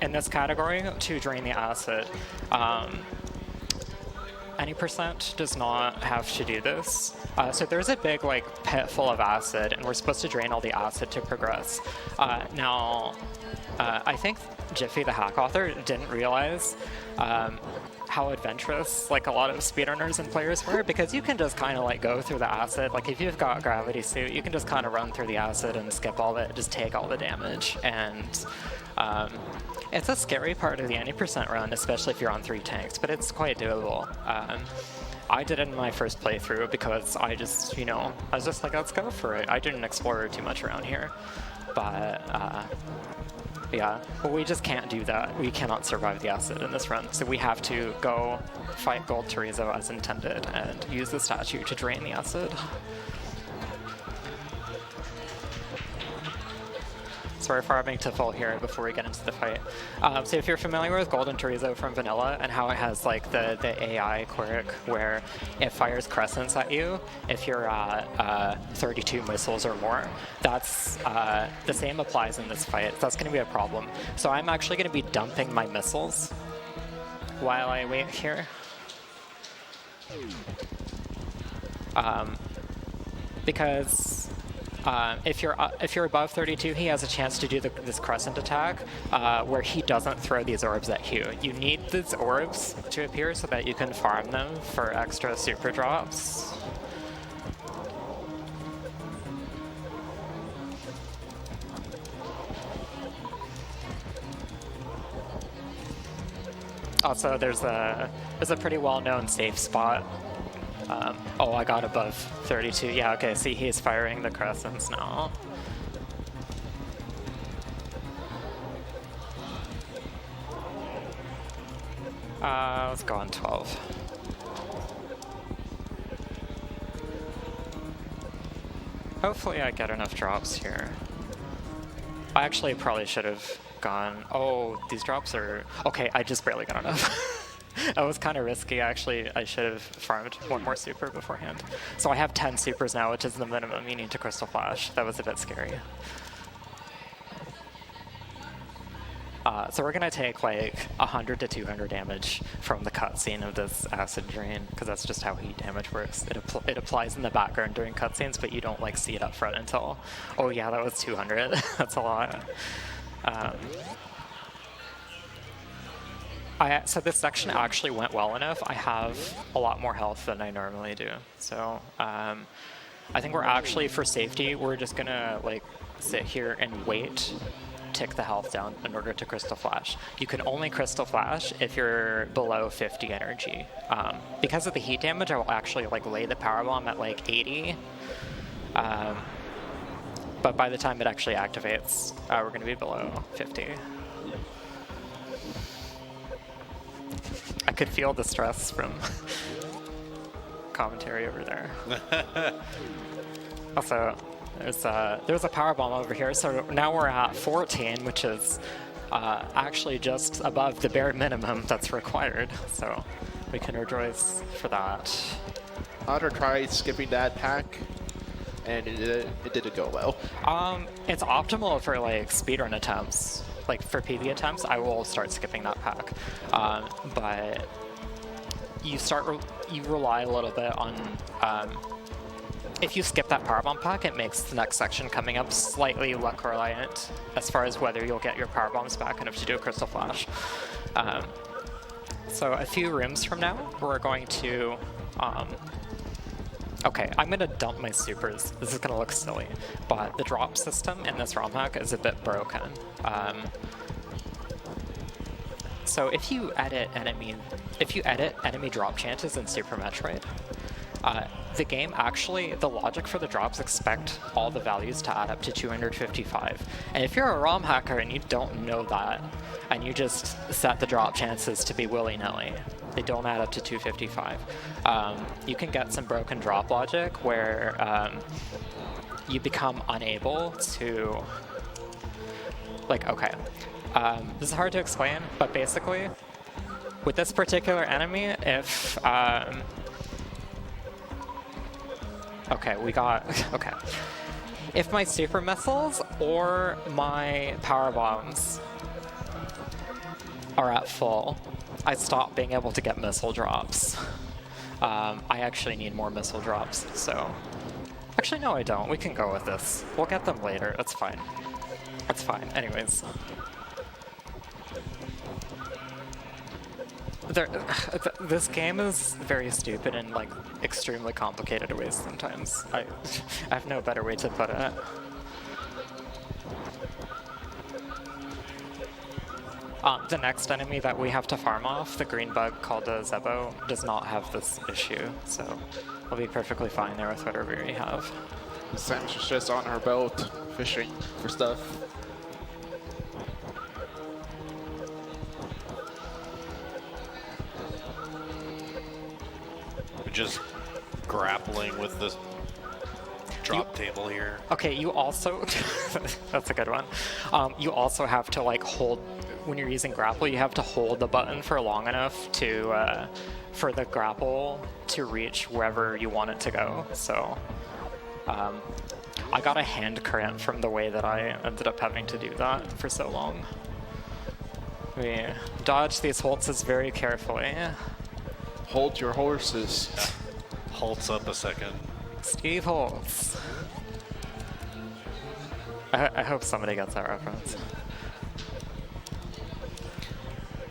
in this category to drain the acid. Any percent does not have to do this. So there's a big like pit full of acid, and we're supposed to drain all the acid to progress. Now, I think Jiffy, the hack author, didn't realize how adventurous like a lot of speedrunners and players were, because you can just kind of like go through the acid. Like if you've got Gravity Suit, you can just kind of run through the acid and skip all that, just take all the damage. And it's a scary part of the 90% run, especially if you're on 3 tanks, but it's quite doable. I did it in my first playthrough because I just, I was just like, let's go for it. I didn't explore too much around here, but yeah, but we just can't do that. We cannot survive the acid in this run, so we have to go fight Gold Terizo as intended and use the statue to drain the acid. So we're farming to full here before we get into the fight. So if you're familiar with Golden Chorizo from Vanilla and how it has like the AI quirk where it fires crescents at you if you're at 32 missiles or more, that's the same applies in this fight. That's going to be a problem. So I'm actually going to be dumping my missiles while I wait here. Because if you're above 32, he has a chance to do this crescent attack where he doesn't throw these orbs at you. You need these orbs to appear so that you can farm them for extra super drops. Also, there's a pretty well-known safe spot. Oh, I got above 32. Yeah, okay, see, he's firing the crescents now. Let's go on 12. Hopefully I get enough drops here. I actually probably should have gone... Oh, these drops are... Okay, I just barely got enough. That was kind of risky. Actually, I should have farmed one more super beforehand. So I have 10 supers now, which is the minimum you need to Crystal Flash. That was a bit scary. So we're going to take like 100 to 200 damage from the cutscene of this acid drain, because that's just how heat damage works. It applies in the background during cutscenes, but you don't like see it up front until... Oh yeah, that was 200. That's a lot. So this section actually went well enough. I have a lot more health than I normally do. So I think we're actually, for safety, we're just gonna like sit here and wait, tick the health down in order to Crystal Flash. You can only Crystal Flash if you're below 50 energy. Because of the heat damage, I will actually like lay the power bomb at like 80. But by the time it actually activates, we're gonna be below 50. I could feel the stress from commentary over there. Also, there's a power bomb over here, so now we're at 14, which is actually just above the bare minimum that's required. So we can rejoice for that. Otter tried skipping that pack, and it didn't go well. It's optimal for like speedrun attempts. Like for PV attempts, I will start skipping that pack. But you rely a little bit on, if you skip that powerbomb pack, it makes the next section coming up slightly luck reliant as far as whether you'll get your powerbombs back enough to do a Crystal Flash. So a few rooms from now, we're going to, okay, I'm gonna dump my supers. This is gonna look silly, but the drop system in this ROM hack is a bit broken. So if you edit enemy drop chances in Super Metroid, the game actually, the logic for the drops expect all the values to add up to 255. And if you're a ROM hacker and you don't know that, and you just set the drop chances to be willy-nilly, they don't add up to 255. You can get some broken drop logic where you become unable to, like, okay. This is hard to explain, but basically, with this particular enemy, if, okay, okay. If my super missiles or my power bombs are at full, I stop being able to get missile drops. I actually need more missile drops, so... Actually, no, I don't. We can go with this. We'll get them later. That's fine. That's fine. Anyways. This game is very stupid in like extremely complicated ways sometimes. I have no better way to put it. The next enemy that we have to farm off, the green bug called a Zebo, does not have this issue, so we'll be perfectly fine there with whatever we have. Sam's just on her boat, fishing for stuff. Just grappling with this. drop table here. Okay, you also, that's a good one. You also have to like hold, when you're using grapple, you have to hold the button for long enough to, for the grapple to reach wherever you want it to go. So, I got a hand cramp from the way that I ended up having to do that for so long. We dodge these holts very carefully. Hold your horses. Halts up a second. Steve Holtz. I hope somebody gets that reference.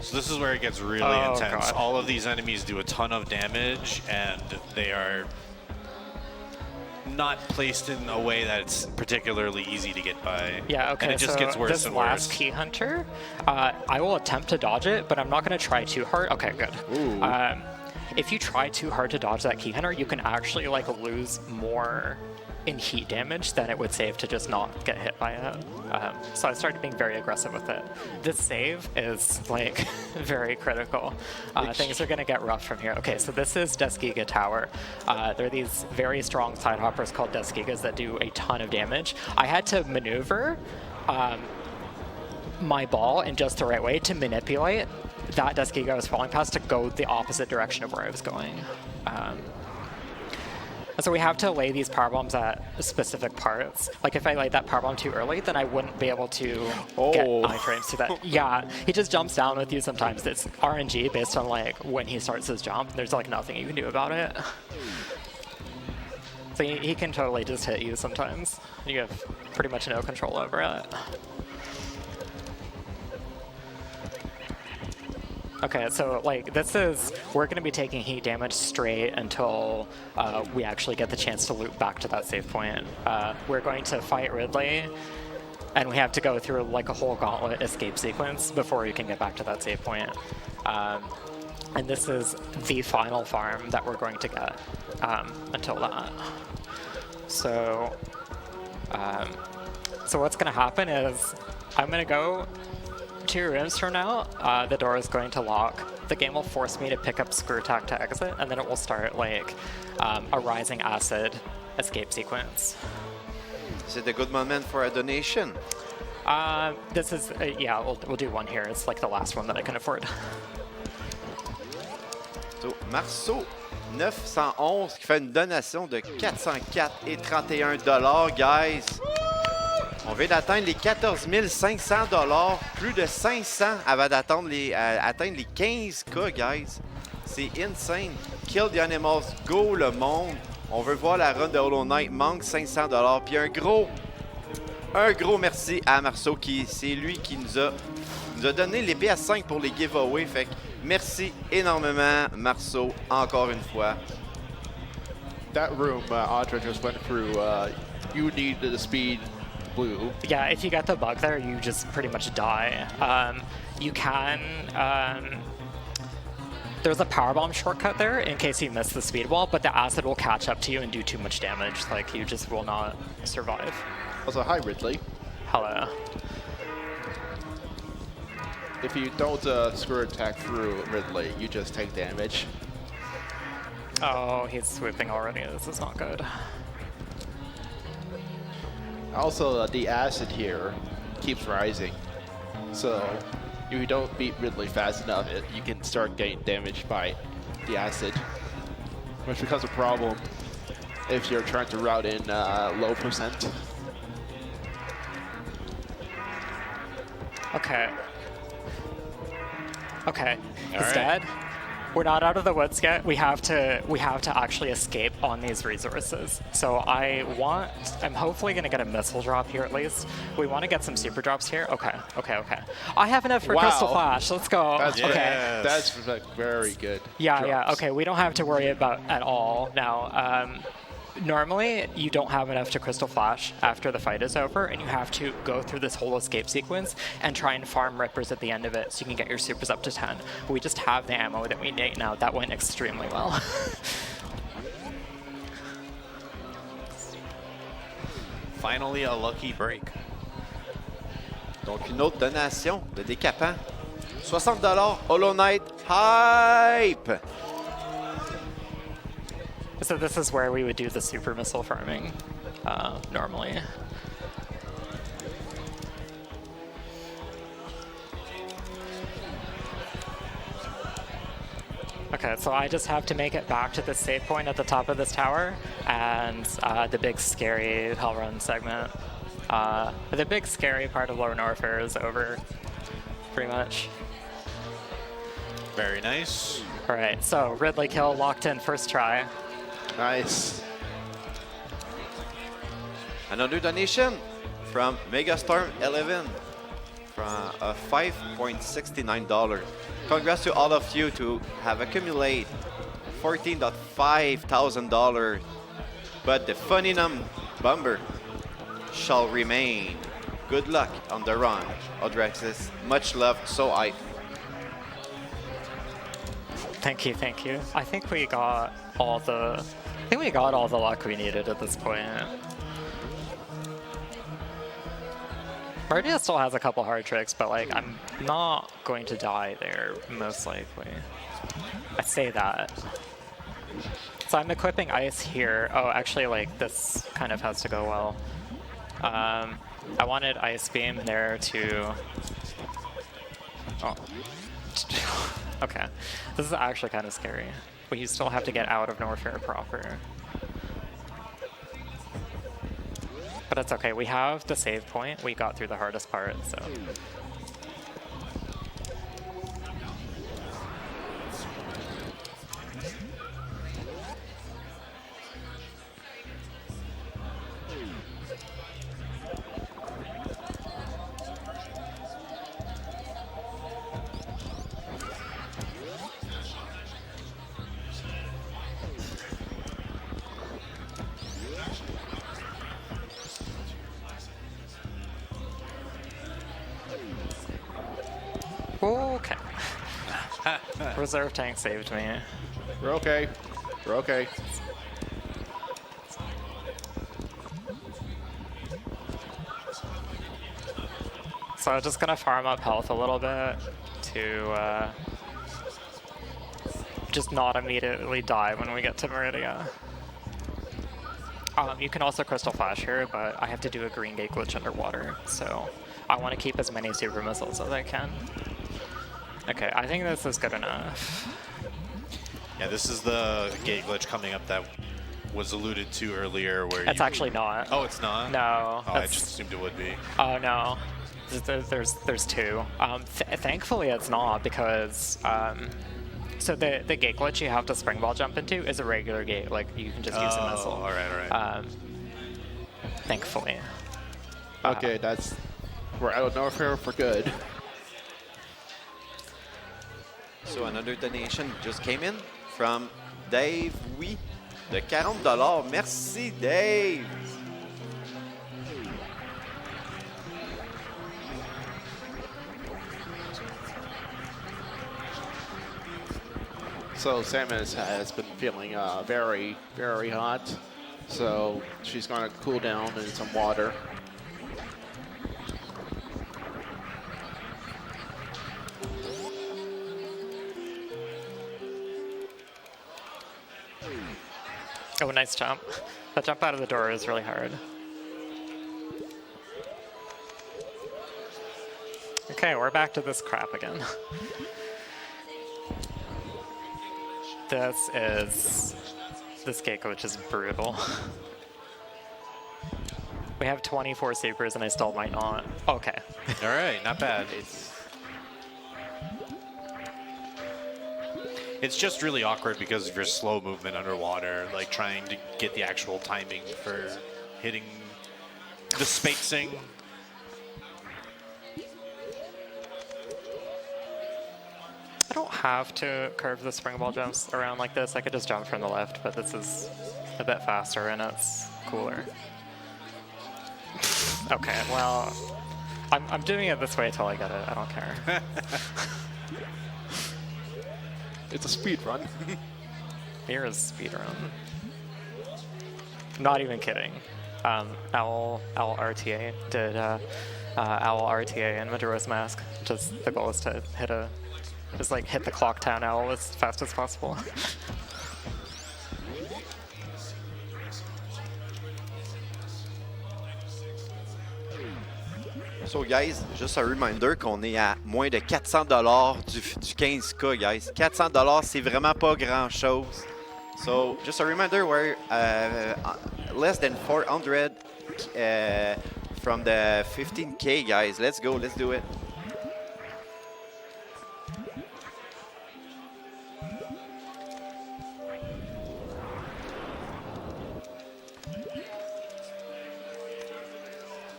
So this is where it gets really intense. God. All of these enemies do a ton of damage, and they are not placed in a way that's particularly easy to get by. Yeah, okay, And it just so gets worse this and last worse. Key Hunter, I will attempt to dodge it, but I'm not going to try too hard. Okay, good. If you try too hard to dodge that Key Hunter, you can actually like lose more in heat damage than it would save to just not get hit by it. So I started being very aggressive with it. This save is like very critical. Things are gonna get rough from here. Okay, so this is Desgiga Tower. There are these very strong side hoppers called Desgigas that do a ton of damage. I had to maneuver my ball in just the right way to manipulate that Desgiga I was falling past to go the opposite direction of where I was going. So we have to lay these power bombs at specific parts. Like if I laid that power bomb too early, then I wouldn't be able to get iframes to that. Yeah, he just jumps down with you sometimes. It's RNG based on like when he starts his jump. There's like nothing you can do about it. So he can totally just hit you sometimes. You have pretty much no control over it. Okay, so like this is, we're going to be taking heat damage straight until we actually get the chance to loop back to that save point. We're going to fight Ridley, and we have to go through like a whole gauntlet escape sequence before we can get back to that save point. And this is the final farm that we're going to get until that. So, so what's going to happen is I'm going to go 2 rooms from now, the door is going to lock. The game will force me to pick up screw attack to exit, and then it will start like a rising acid escape sequence. Is it a good moment for a donation? This is, yeah, we'll do one here. It's like the last one that I can afford. So, Marceau, 911, qui fait une donation de 404,31 $, guys. On vient d'atteindre les 14 500 $, plus de 500 avant d'atteindre atteindre les 15K, guys. C'est insane. Kill the animals, go le monde. On veut voir la run de Hollow Knight, manque 500 $. Puis un gros merci à Marceau, c'est lui qui nous a donné les PS5 pour les giveaways. Fait que merci énormément, Marceau, encore une fois. That room Audra just went through, you need the speed blue. Yeah, if you get the bug there, you just pretty much die. You can, there's a powerbomb shortcut there in case you miss the speed wall, but the acid will catch up to you and do too much damage. Like, you just will not survive. Also, hi Ridley. Hello. If you don't screw attack through Ridley, you just take damage. Oh, he's swooping already. This is not good. Also, the acid here keeps rising. So, if you don't beat Ridley fast enough, you can start getting damaged by the acid. Which becomes a problem if you're trying to route in low percent. Okay. Okay, he's right. dead. We're not out of the woods yet. We have to actually escape on these resources. So I'm hopefully gonna get a missile drop here at least. We want to get some super drops here. Okay. I have enough for Crystal Flash. Let's go. That's okay. That's like very good. Yeah. Okay, we don't have to worry about at all now. Normally, you don't have enough to Crystal Flash after the fight is over, and you have to go through this whole escape sequence and try and farm Rippers at the end of it so you can get your supers up to 10. But we just have the ammo that we need now. That went extremely well. Finally, a lucky break. Donc, une autre donation de décapant. 60 $, Hollow Knight, hype! So this is where we would do the super missile farming. normally. Okay, so I just have to make it back to the save point at the top of this tower, and the big scary Hell Run segment. The big scary part of Lower Norfair is over, pretty much. Very nice. All right, so Ridley kill locked in first try. Nice. Another donation from Megastorm 11 from $5.69. Congrats to all of you to have accumulated $14,500. But the Phantoon bomber shall remain. Good luck on the run, Odraxis. Much love, so hype. Thank you, thank you. I think we got all the luck we needed at this point. Varia still has a couple hard tricks, but like I'm not going to die there, most likely. I say that. So I'm equipping ice here. Oh, actually, like this kind of has to go well. I wanted ice beam there to. Oh. Okay. This is actually kind of scary. But you still have to get out of Norfair proper. But that's okay. We have the save point. We got through the hardest part, so. Okay. Reserve tank saved me. We're okay. We're okay. So I'm just gonna farm up health a little bit to just not immediately die when we get to Varia. You can also Crystal Flash here, but I have to do a green gate glitch underwater, so I want to keep as many super missiles as I can. Okay, I think this is good enough. Yeah, this is the gate glitch coming up that was alluded to earlier where It's actually not. Oh, it's not? No. Oh, I just assumed it would be. Oh, no. There's two. Thankfully, it's not because... so the gate glitch you have to springball jump into is a regular gate. Like, you can just use a missile. All right. Thankfully. Okay, we're out of Norfair for good. So another donation just came in from Dave. Oui, de $40. Merci, Dave. So Samus has been feeling very, very hot. So she's going to cool down in some water. Oh, nice jump. That jump out of the door is really hard. Okay, we're back to this crap again. This gate glitch is brutal. We have 24 supers and I still might not. Okay. All right, not bad. It's just really awkward because of your slow movement underwater, like trying to get the actual timing for hitting the spacing. I don't have to curve the springball jumps around like this. I could just jump from the left, but this is a bit faster and it's cooler. Okay, well, I'm doing it this way until I get it. I don't care. It's a speed run. Here is speedrun. Not even kidding. Owl RTA did Owl RTA in Majora's Mask. Just the goal is to hit the clock town owl as fast as possible. So, guys, juste un reminder qu'on est à moins de 400 $ du 15K, guys. 400 $, c'est vraiment pas grand-chose. So, just a reminder, we're less than 400 from the 15K, guys. Let's go, let's do it.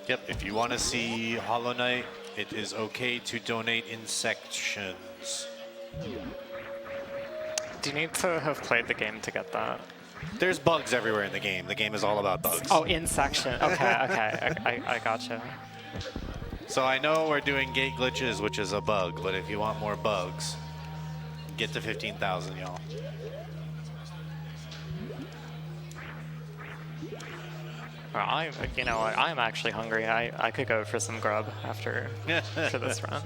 Yep, if you want to see Hollow Knight, it is okay to donate in sections. Do you need to have played the game to get that? There's bugs everywhere in the game. The game is all about bugs. Oh, in section. Okay, okay. I gotcha. So I know we're doing gate glitches, which is a bug, but if you want more bugs, get to 15,000, y'all. Well, you know what? I'm actually hungry. I could go for some grub after this run.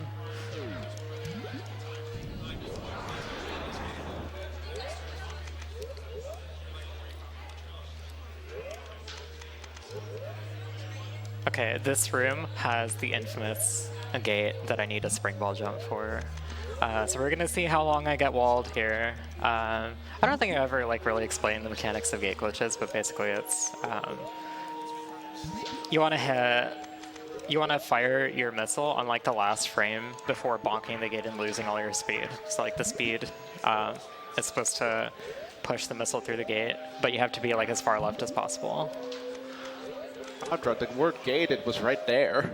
Okay, this room has the infamous gate that I need a spring ball jump for. So we're gonna see how long I get walled here. I don't think I ever really explained the mechanics of gate glitches, but basically it's you want to fire your missile on the last frame before bonking the gate and losing all your speed. So the speed is supposed to push the missile through the gate, but you have to be as far left as possible. Andra, the word gated was right there.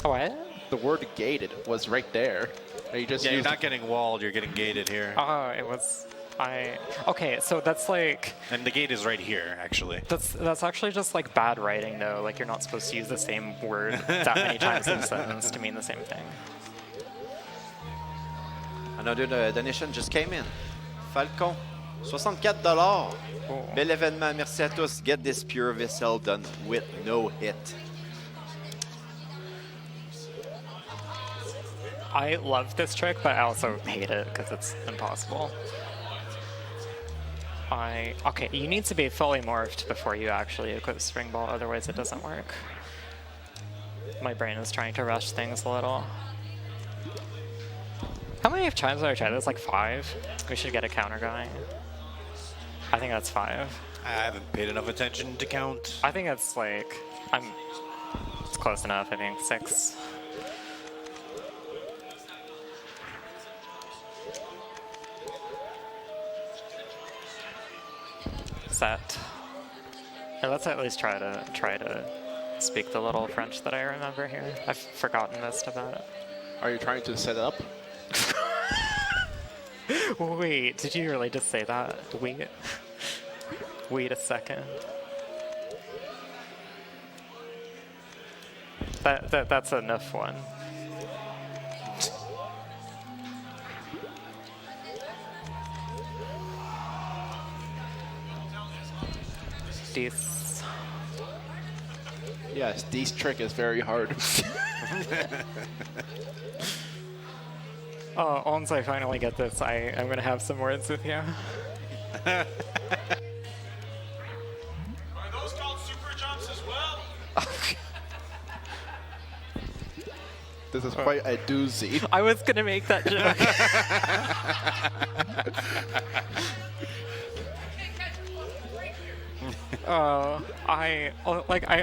What? The word gated was right there. You just You're not getting walled, you're getting gated here. Oh, it was... Okay, so that's And the gate is right here, actually. That's actually just bad writing, though. You're not supposed to use the same word that many times in a sentence to mean the same thing. Another donation just came in. Falcon, 64 $. Oh. Bel événement, merci à tous. Get this pure vessel done with no hit. I love this trick, but I also hate it because it's impossible. Okay, you need to be fully morphed before you actually equip Spring Ball, otherwise it doesn't work. My brain is trying to rush things a little. How many times have I tried this? 5? We should get a counter going. I think that's 5. I haven't paid enough attention to count. I think it's it's close enough, I think 6. Set. Yeah, let's at least try to speak the little French that I remember here. I've forgotten most about it. Are you trying to set up? Wait, did you really just say that? Wait a second. That's enough one. This. Yes, this trick is very hard. Oh, once I finally get this, I'm gonna have some words with you. Are those called super jumps as well? This is quite a doozy. I was gonna make that joke.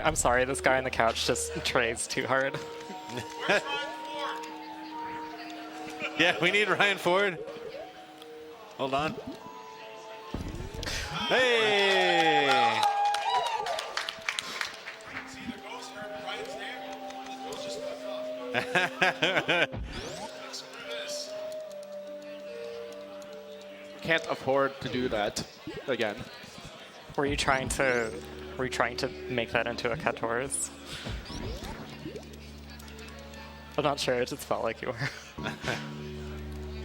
I'm sorry, this guy on the couch just trays too hard. Where's Ryan Ford? Yeah, we need Ryan Ford. Hold on. Hey! See the ghost hurt Ryan's name? The ghost just fucked off. Screw this. Can't afford to do that again. Were you trying to make that into a 14? I'm not sure, it just felt like you were.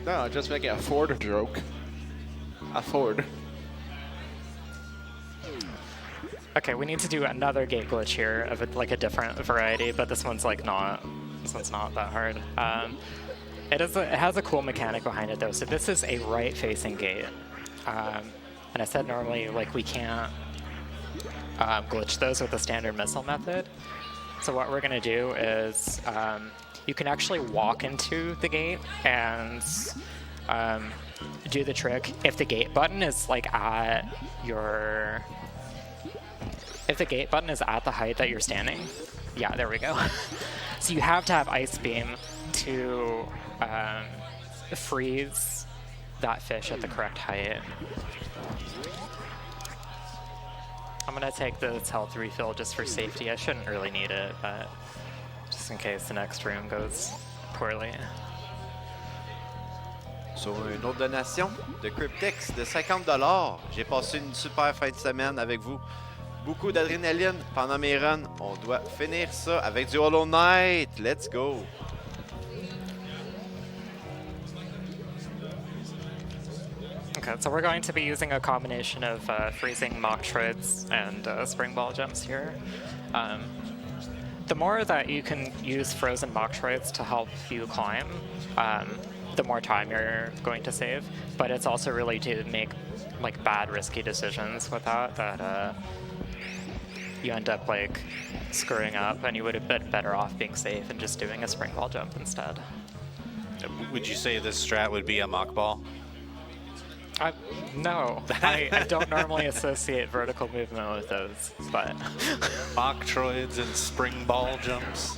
No, just making a Ford joke. A Ford. Okay, we need to do another gate glitch here of a different variety, but this one's not that hard. It has a cool mechanic behind it though. So this is a right-facing gate, and I said normally we can't glitch those with the standard missile method. So what we're gonna do is you can actually walk into the gate and do the trick if the gate button is like at your. If the gate button is at the height that you're standing, yeah, there we go. So you have to have Ice Beam to freeze that fish at the correct height. I'm gonna take this health refill just for safety. I shouldn't really need it, but just in case the next room goes poorly. Sur une autre donation de Cryptex de 50$. J'ai passé une super fin de semaine avec vous. Beaucoup d'adrénaline pendant mes runs. On doit finir ça avec du Hollow Knight. Let's go! Okay, so we're going to be using a combination of freezing mock treads and spring ball jumps here. The more that you can use frozen mock treads to help you climb, the more time you're going to save. But it's also really to make like bad, risky decisions with that you end up like screwing up, and you would have been better off being safe and just doing a spring ball jump instead. Would you say this strat would be a mock ball? No, I don't normally associate vertical movement with those, but Mock troids and spring ball jumps.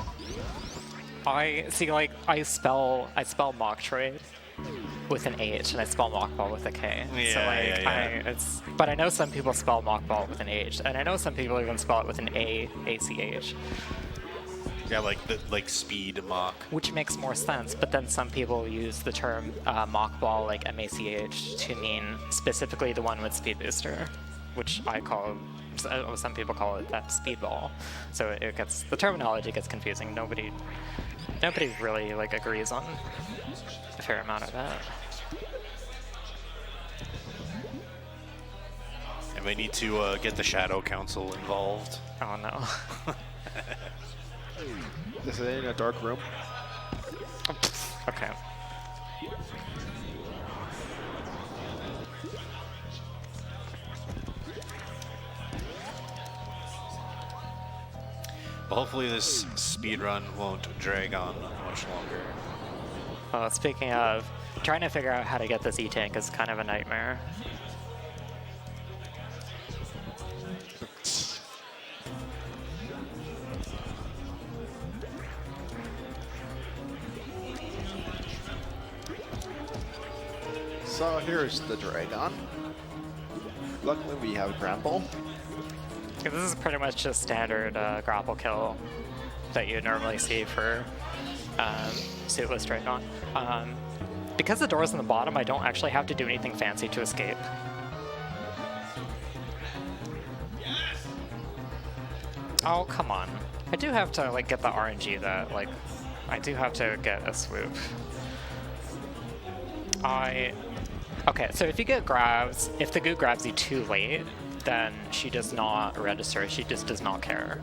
I see. Like I spell mock troid with an H, and I spell mock ball with a K. Yeah, so like, yeah. But I know some people spell mock ball with an H, and I know some people even spell it with an ACH. Yeah, like speed mock. Which makes more sense, but then some people use the term mock ball, like MACH, to mean specifically the one with speed booster, which I call, some people call it that speed ball. So the terminology gets confusing. Nobody really like agrees on a fair amount of that. And we need to get the Shadow Council involved. Oh no. This is in a dark room. Okay. Well, hopefully this speed run won't drag on much longer. Speaking of, trying to figure out how to get this E-Tank is kind of a nightmare. So here's the Draygon. Luckily we have grapple. This is pretty much just standard grapple kill that you normally see for suitless Draygon. Because the door's in the bottom, I don't actually have to do anything fancy to escape. Oh, come on. I do have to like get the RNG that like I do have to get a swoop. Okay, so if you get grabs, if the goo grabs you too late, then she does not register, she just does not care.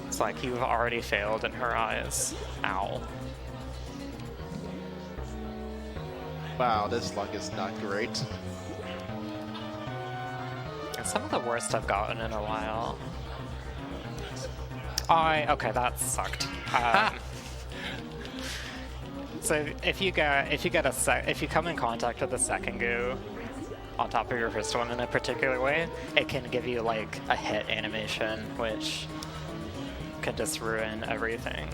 It's like you've already failed in her eyes. Ow. Wow, this luck is not great. It's some of the worst I've gotten in a while. Okay, that sucked. So if you come in contact with the second goo on top of your first one in a particular way, it can give you like a hit animation, which can just ruin everything.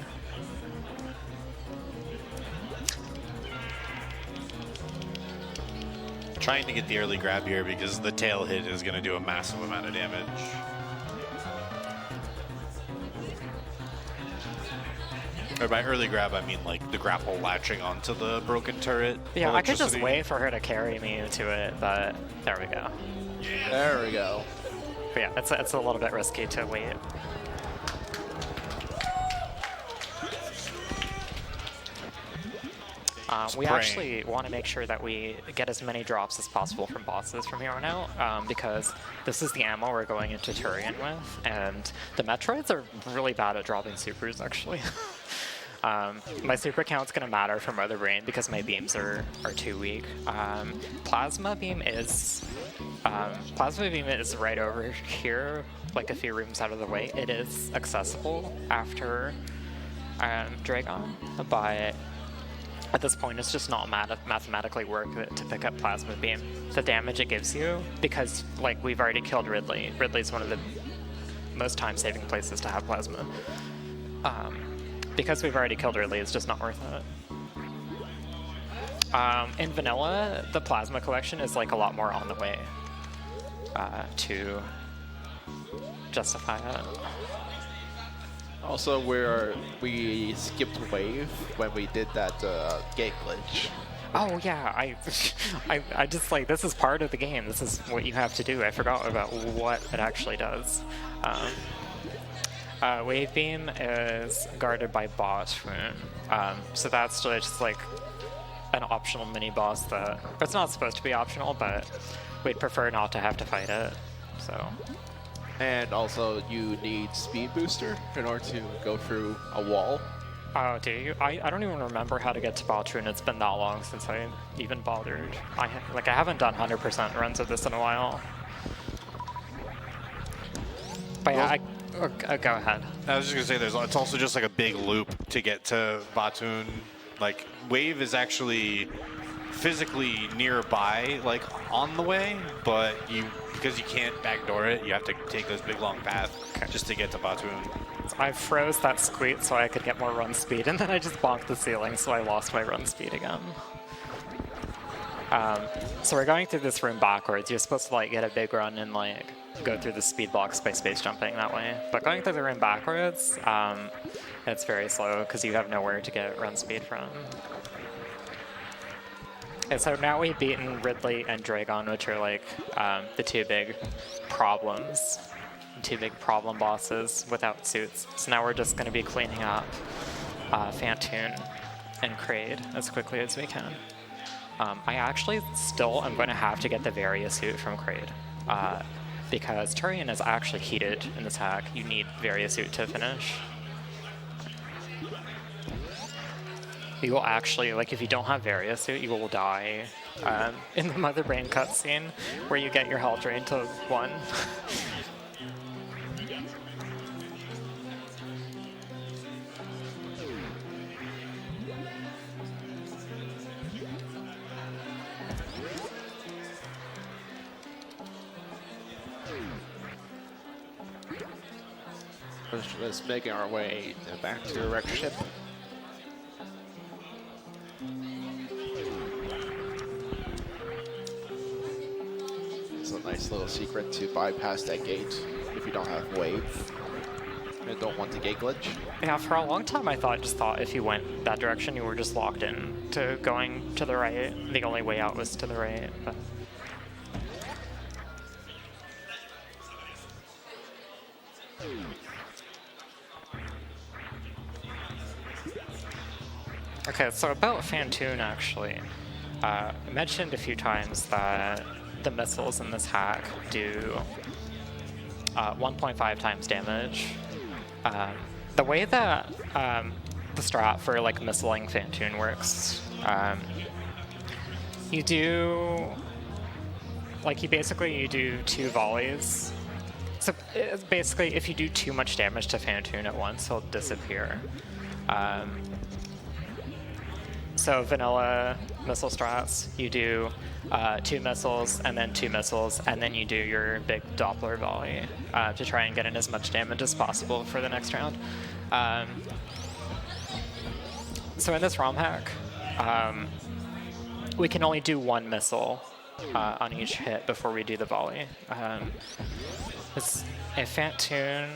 Trying to get the early grab here because the tail hit is going to do a massive amount of damage. Or by early grab, I mean like the grapple latching onto the broken turret. Yeah, I could just wait for her to carry me to it, but there we go. There we go. But yeah, it's a little bit risky to wait. We actually want to make sure that we get as many drops as possible from bosses from here on out, because this is the ammo we're going into Turian with, and the Metroids are really bad at dropping supers, actually. My super count's gonna matter for Mother Brain because my beams are too weak. Plasma beam is right over here, like a few rooms out of the way. It is accessible after Draygon, but at this point it's just not mathematically worth it to pick up Plasma Beam. The damage it gives you, because like we've already killed Ridley. Ridley's one of the most time-saving places to have Plasma. Because we've already killed Ridley, it's just not worth it. In vanilla, the Plasma collection is like a lot more on the way to justify it. Also, where we skipped wave when we did that gate glitch. Oh yeah, I just like, this is part of the game. This is what you have to do. I forgot about what it actually does. Wave Beam is guarded by Phantoon. So that's just like an optional mini boss that, it's not supposed to be optional, but we'd prefer not to have to fight it. So. And also, you need speed booster in order to go through a wall. Oh, do you? I don't even remember how to get to Phantoon. It's been that long since I even bothered. I haven't done 100% runs of this in a while. But yeah, go ahead. I was just gonna say, it's also just like a big loop to get to Phantoon. Like, Wave is actually physically nearby, like on the way, but because you can't backdoor it, you have to take this big long path just to get to Phantoon. So I froze that squeak so I could get more run speed, and then I just bonked the ceiling, so I lost my run speed again. So we're going through this room backwards. You're supposed to like get a big run and like go through the speed blocks by space jumping that way. But going through the room backwards, it's very slow because you have nowhere to get run speed from. And so now we've beaten Ridley and Draygon, which are like the two big problems, two big problem bosses without suits. So now we're just going to be cleaning up Phantoon and Kraid as quickly as we can. I actually still am going to have to get the Varia suit from Kraid because Turian is actually heated in this hack. You need Varia suit to finish. You will actually, like, if you don't have Varia suit, you will die in the Mother Brain cutscene where you get your health drained to 1. We're just making our way back to the wrecked ship. It's a nice little secret to bypass that gate if you don't have wave and don't want the gate glitch. Yeah, for a long time I just thought if you went that direction, you were just locked in to going to the right. The only way out was to the right. But okay, so about Phantoon, actually. I mentioned a few times that the missiles in this hack do 1.5 times damage. The way that the strat for like missiling Phantoon works, you do, like you do 2 volleys. So basically, if you do too much damage to Phantoon at once, he'll disappear. So vanilla missile strats, you do 2 missiles and then 2 missiles, and then you do your big Doppler volley to try and get in as much damage as possible for the next round. So in this ROM hack, we can only do 1 missile on each hit before we do the volley. If Phantoon,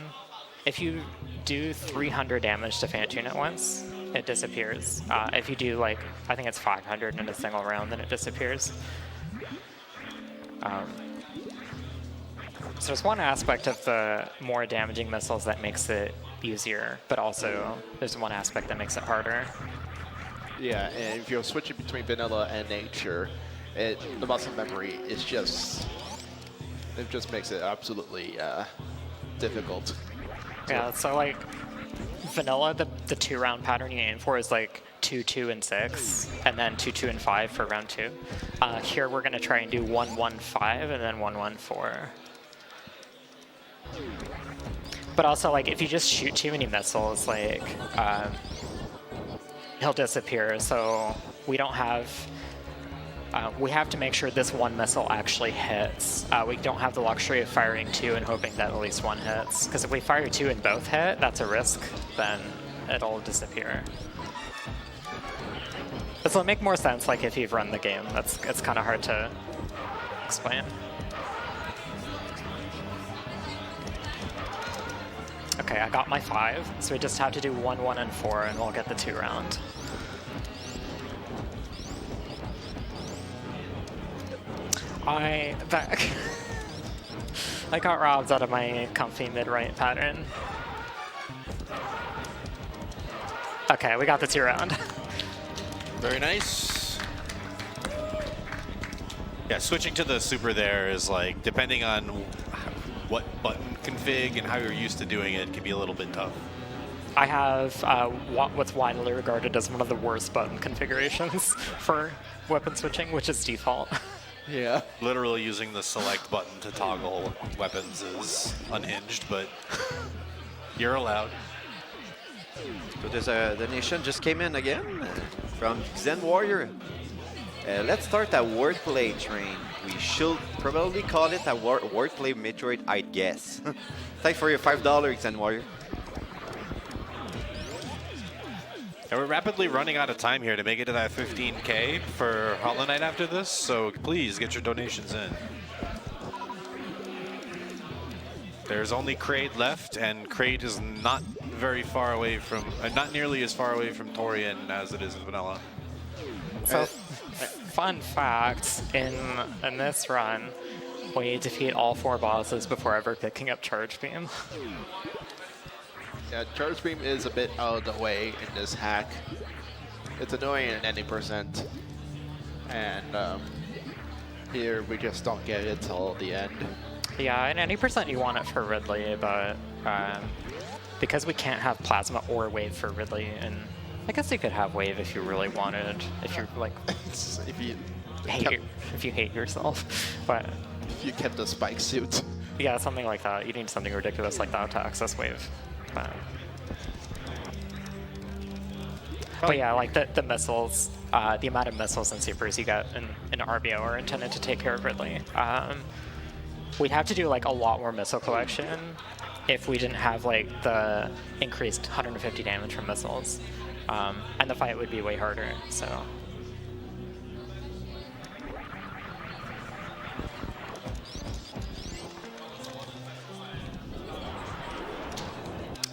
if you do 300 damage to Phantoon at once, it disappears. If you do like, I think it's 500 in a single round, then it disappears. So there's one aspect of the more damaging missiles that makes it easier, but also there's one aspect that makes it harder. Yeah, and if you're switching between vanilla and nature, the muscle memory is just, it just makes it absolutely difficult. Yeah, so like, vanilla, the 2-round pattern you aim for is like 2, 2, and 6, and then 2, 2, and 5 for round 2. Here we're gonna try and do 1, 1, 5, and then 1, 1, 4. But also, like, if you just shoot too many missiles, like, he'll disappear. So we don't have. We have to make sure this one missile actually hits. We don't have the luxury of firing 2 and hoping that at least 1 hits. Because if we fire 2 and both hit, that's a risk. Then it'll disappear. This will make more sense, like, if you've run the game. It's kind of hard to explain. Okay, I got my 5, so we just have to do 1, 1, and 4, and we'll get the 2 round. I got robbed out of my comfy mid-right pattern. Okay, we got the 2 round. Very nice. Yeah, switching to the super there is like, depending on what button config and how you're used to doing it, can be a little bit tough. I have what's widely regarded as one of the worst button configurations for weapon switching, which is default. Yeah. Literally using the select button to toggle weapons is unhinged, but you're allowed. So there's a donation just came in again from Zen Warrior. Let's start a wordplay train. We should probably call it a wordplay Metroid, I guess. Thanks for your $5, Zen Warrior. And we're rapidly running out of time here to make it to that 15K for Hollow Knight after this, so please get your donations in. There's only Kraid left, and Kraid is not very far away from, not nearly as far away from Torian as it is in Vanilla. So, fun fact, in this run, we defeat all 4 bosses before ever picking up Charge Beam. Yeah, Charge Beam is a bit out of the way in this hack. It's annoying at any percent. And here we just don't get it till the end. Yeah, and any percent you want it for Ridley, but because we can't have Plasma or Wave for Ridley, and I guess you could have Wave if you really wanted, if you're like, if you hate yourself, but if you kept the spike suit. Yeah, something like that. You need something ridiculous like that to access Wave. But yeah, like the missiles, the amount of missiles and supers you get in RBO are intended to take care of Ridley. We'd have to do like a lot more missile collection if we didn't have like the increased 150 damage from missiles, and the fight would be way harder. So.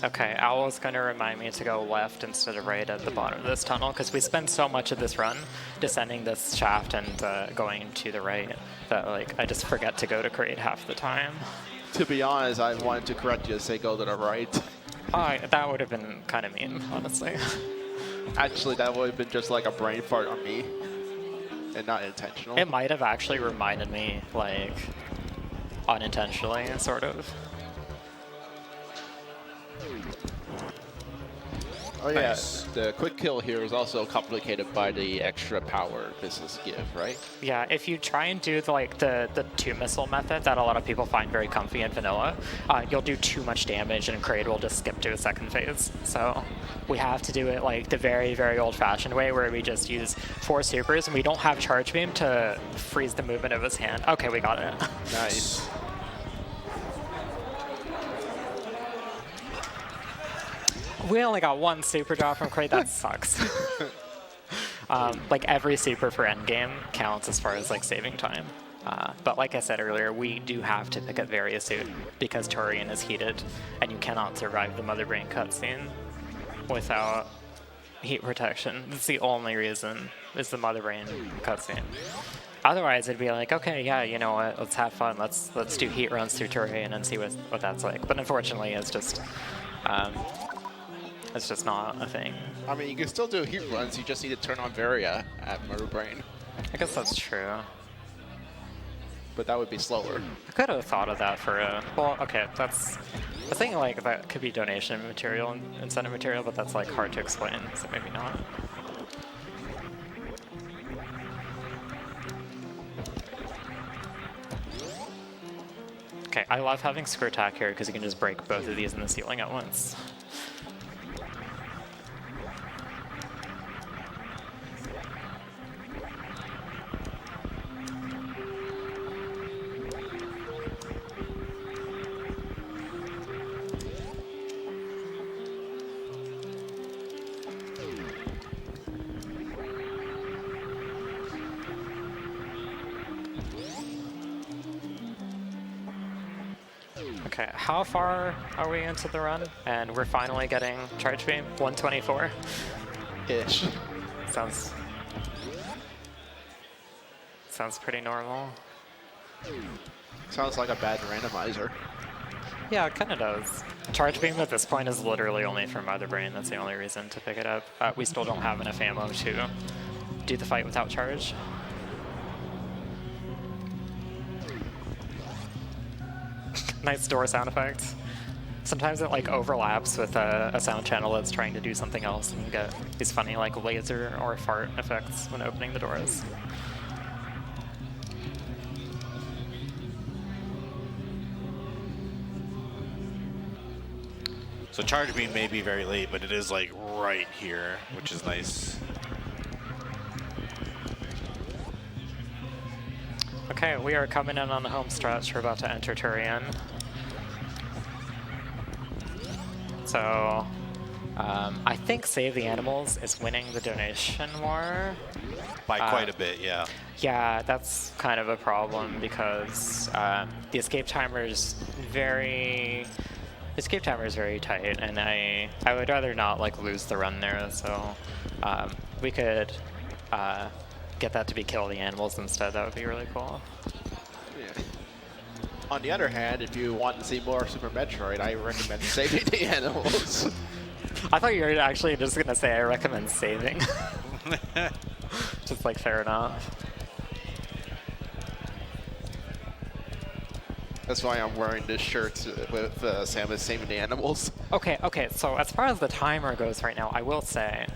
Okay, Owl's going to remind me to go left instead of right at the bottom of this tunnel, because we spend so much of this run descending this shaft and going to the right that like I just forget to go to Kraid half the time. To be honest, I wanted to correct you to say go to the right. That would have been kind of mean, honestly. Actually, that would have been just like a brain fart on me, and not intentional. It might have actually reminded me, like, unintentionally, sort of. Oh yeah, Nice. The quick kill here is also complicated by the extra power missiles give, right? Yeah, if you try and do the 2 missile method that a lot of people find very comfy in vanilla, you'll do too much damage and Kraid will just skip to a second phase. So we have to do it like the very, very old-fashioned way where we just use 4 supers and we don't have Charge Beam to freeze the movement of his hand. Okay, we got it. Nice. We only got 1 super drop from Kraid. That sucks. Like every super for endgame counts as far as like saving time. But like I said earlier, we do have to pick up Varia suit because Torian is heated, and you cannot survive the Mother Brain cutscene without heat protection. That's the only reason is the Mother Brain cutscene. Otherwise, it'd be like, okay, yeah, you know what? Let's have fun. Let's do heat runs through Torian and see what that's like. But unfortunately, it's just not a thing. I mean, you can still do heat runs, you just need to turn on Varia at Mother Brain. I guess that's true. but that would be slower. I could have thought of that for a, well, okay, that's, I was thinking like that could be donation material and incentive material, but that's like hard to explain, so maybe not. Okay, I love having Screw Attack here because you can just break both of these in the ceiling at once. Okay, how far are we into the run? And we're finally getting charge beam, 124. Ish. Sounds pretty normal. Sounds like a bad randomizer. Yeah, it kind of does. Charge beam at this point is literally only for Mother Brain. That's the only reason to pick it up. We still don't have enough ammo to do the fight without charge. Nice door sound effect. Sometimes it like overlaps with a sound channel that's trying to do something else, and you get these funny like laser or fart effects when opening the doors. So charge beam may be very late, but it is like right here, which is nice. Okay, we are coming in on the home stretch. We're about to enter Turian. So, I think Save the Animals is winning the donation war. By quite a bit, yeah. Yeah, that's kind of a problem because the escape timer is very tight, and I would rather not like lose the run there. So we could get that to be kill the animals instead. That would be really cool. Yeah. On the other hand, if you want to see more Super Metroid, I recommend saving the animals. I thought you were actually just gonna say I recommend saving. Just like fair enough. That's why I'm wearing this shirt with Samus saving the animals. Okay, so as far as the timer goes right now, I will say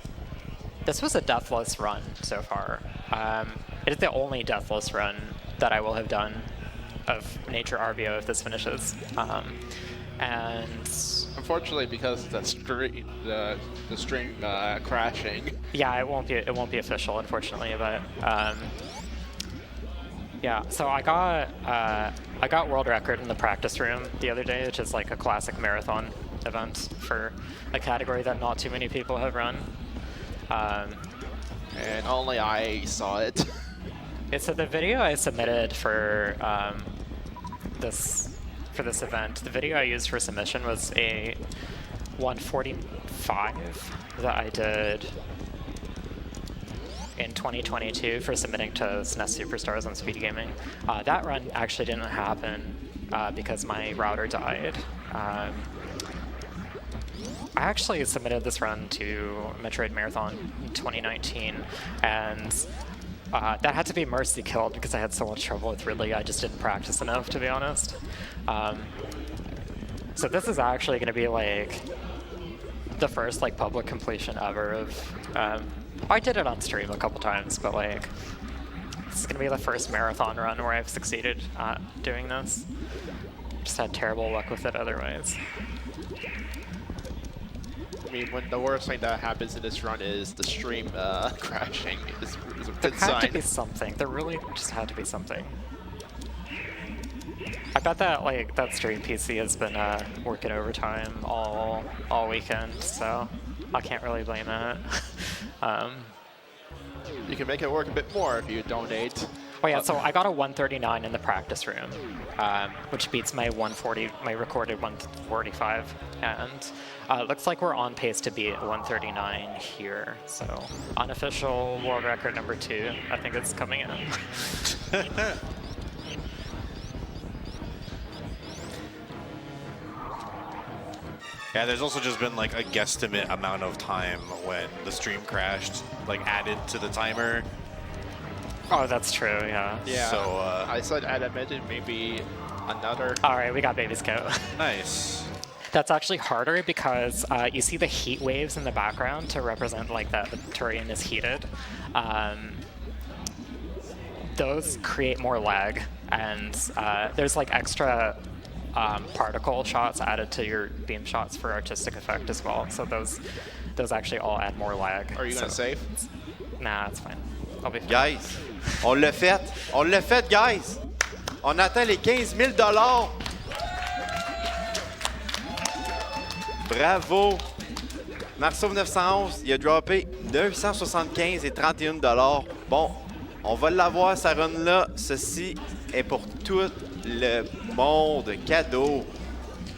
this was a deathless run so far. It is the only deathless run that I will have done of Nature RBO if this finishes. And unfortunately, because the string crashing. Yeah, it won't be official, unfortunately, but yeah. So I got world record in the practice room the other day, which is like a classic marathon event for a category that not too many people have run. And only I saw it. So the video I submitted for this event, the video I used for submission was a 145 that I did in 2022 for submitting to SNES Superstars on Speed Gaming. That run actually didn't happen because my router died. I actually submitted this run to Metroid Marathon in 2019, and that had to be mercy killed because I had so much trouble with Ridley. I just didn't practice enough, to be honest. So this is actually going to be like the first like public completion ever of. I did it on stream a couple times, but like this is going to be the first marathon run where I've succeeded at doing this. Just had terrible luck with it otherwise. I mean, when the worst thing that happens in this run is the stream crashing, is a There good had sign. to be something. There really just had to be something. I bet that like that stream PC has been working overtime all weekend, so I can't really blame it. You can make it work a bit more if you donate. Oh yeah, so I got a 139 in the practice room, which beats my 140, my recorded 145, and looks like we're on pace to beat 139 here. So unofficial world record number 2, I think it's coming in. Yeah, there's also just been like a guesstimate amount of time when the stream crashed, like added to the timer. Oh, that's true, yeah. Yeah. So, I said animated, maybe another. All right, we got Baby Scout. nice. That's actually harder because you see the heat waves in the background to represent like that the terrain is heated. Those create more lag, and there's like extra particle shots added to your beam shots for artistic effect as well. So those actually all add more lag. Are you gonna save? Nah, it's fine. I'll be fine. Guys, on l'a fait. On l'a fait, guys. On atteint les 15 000 $. Bravo. Marceau 911, il a droppé 275 et 31 $. Bon, on va l'avoir, sa run-là. Ceci est pour tout le monde. Cadeau.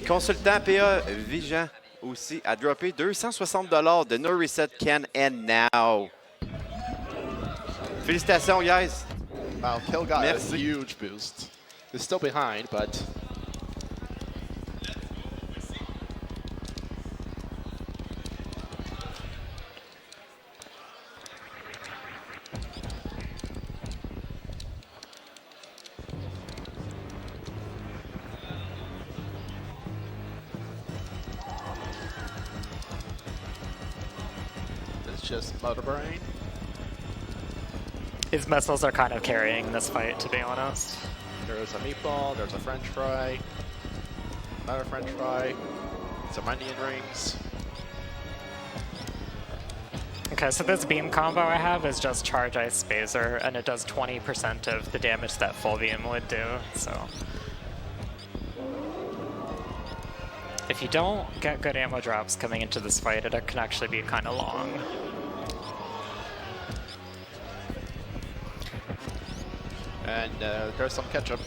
Consultant PA Vigeant aussi a droppé 260 $ de NoReset Can End Now. Félicitations, guys. Wow, Kill got a Merci. huge boost. It's still behind, but it's just Motor Brain. His missiles are kind of carrying this fight, to be honest. There's a meatball, there's a french fry, another french fry, some onion rings. Okay, so this beam combo I have is just Charge Ice Phaser, and it does 20% of the damage that full beam would do, so. If you don't get good ammo drops coming into this fight, it can actually be kind of long. And there's some ketchup.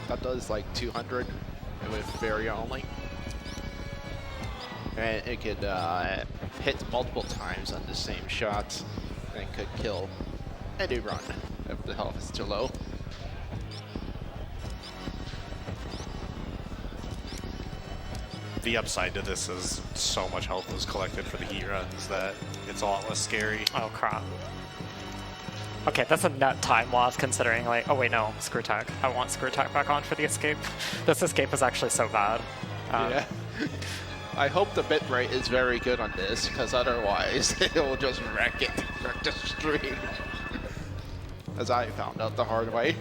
That does like 200 with Varia only. And it could hit multiple times on the same shot and could kill any run if the health is too low. The upside to this is so much health is collected for the heat runs that it's a lot less scary. Oh crap. Okay, that's a net time loss considering like, oh wait, no, Screw Attack. I want Screw Attack back on for the escape. This escape is actually so bad. Yeah. I hope the bitrate is very good on this, because otherwise it will just wreck the stream. As I found out the hard way.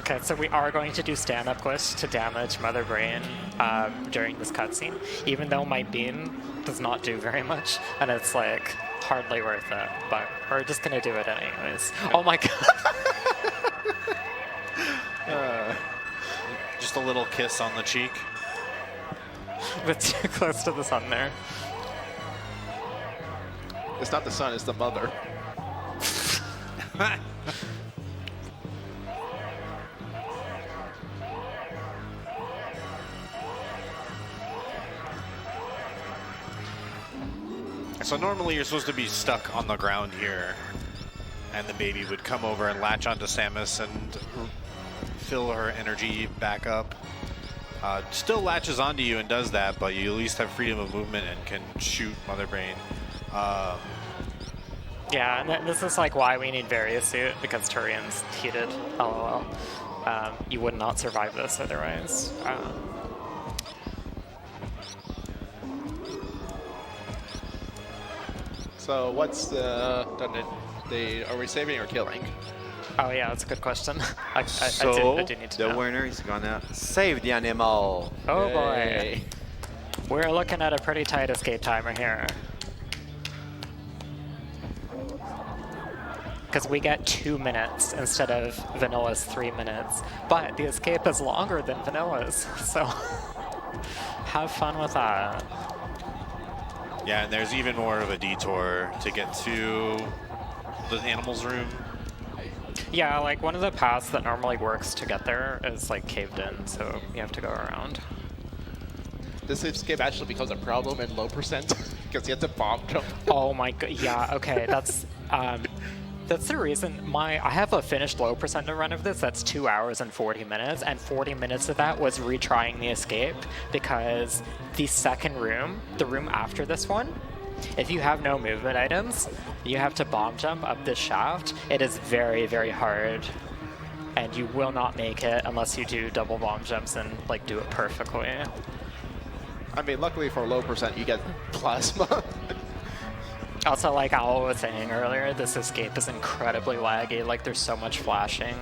Okay, so we are going to do stand-up glitch to damage Mother Brain during this cutscene, even though my beam does not do very much, and it's like hardly worth it, but we're just gonna do it anyways. Oh my god! Just a little kiss on the cheek. But too close to the sun there. It's not the sun, it's the mother. So normally you're supposed to be stuck on the ground here, and the baby would come over and latch onto Samus and fill her energy back up. Still latches onto you and does that, but you at least have freedom of movement and can shoot Mother Brain. Yeah, and this is like why we need Varia Suit, because Turian's heated, lol. You would not survive this otherwise. So what's the are we saving or killing? Oh yeah, that's a good question. I do need to the know. winner is gonna save the animal. Oh Yay. boy. We're looking at a pretty tight escape timer here. Because we get 2 minutes instead of Vanilla's 3 minutes. But the escape is longer than Vanilla's, so have fun with that. Yeah, and there's even more of a detour to get to the animals room. Yeah, like one of the paths that normally works to get there is like caved in, so you have to go around. This escape actually becomes a problem in low percent because you have to bomb jump. Oh my god, yeah, okay, that's That's the reason I have a finished low percent run of this that's 2 hours and 40 minutes, and 40 minutes of that was retrying the escape because the second room, the room after this one, if you have no movement items, you have to bomb jump up this shaft. It is very, very hard, and you will not make it unless you do double bomb jumps and like do it perfectly. I mean, luckily for low percent, you get plasma. Also, like Owl was saying earlier, this escape is incredibly laggy. Like, there's so much flashing.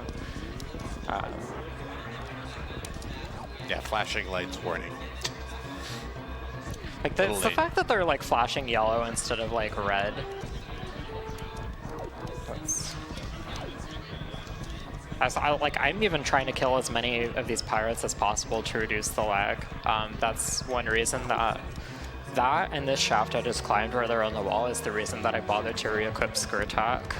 Yeah, flashing lights warning. Like, the fact that they're, like, flashing yellow instead of, like, red. I'm even trying to kill as many of these pirates as possible to reduce the lag. That's one reason that and this shaft I just climbed where they're on the wall is the reason that I bothered to re-equip Screw Attack.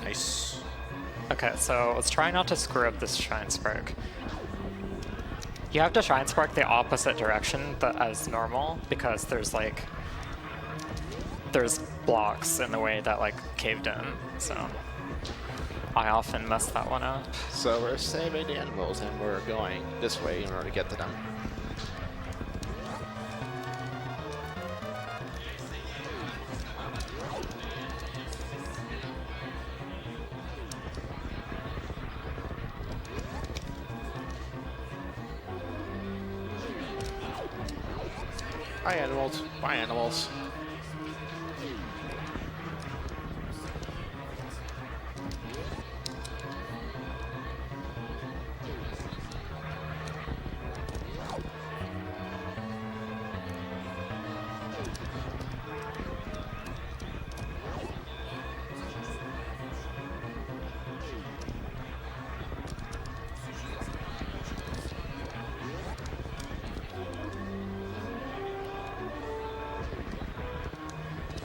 Nice. Okay, so let's try not to screw up this Shrine Spark. You have to Shrine Spark the opposite direction as normal because there's blocks in the way that like caved in, so I often mess that one up. So we're saving the animals and we're going this way in order to get to them. Bye animals, bye animals.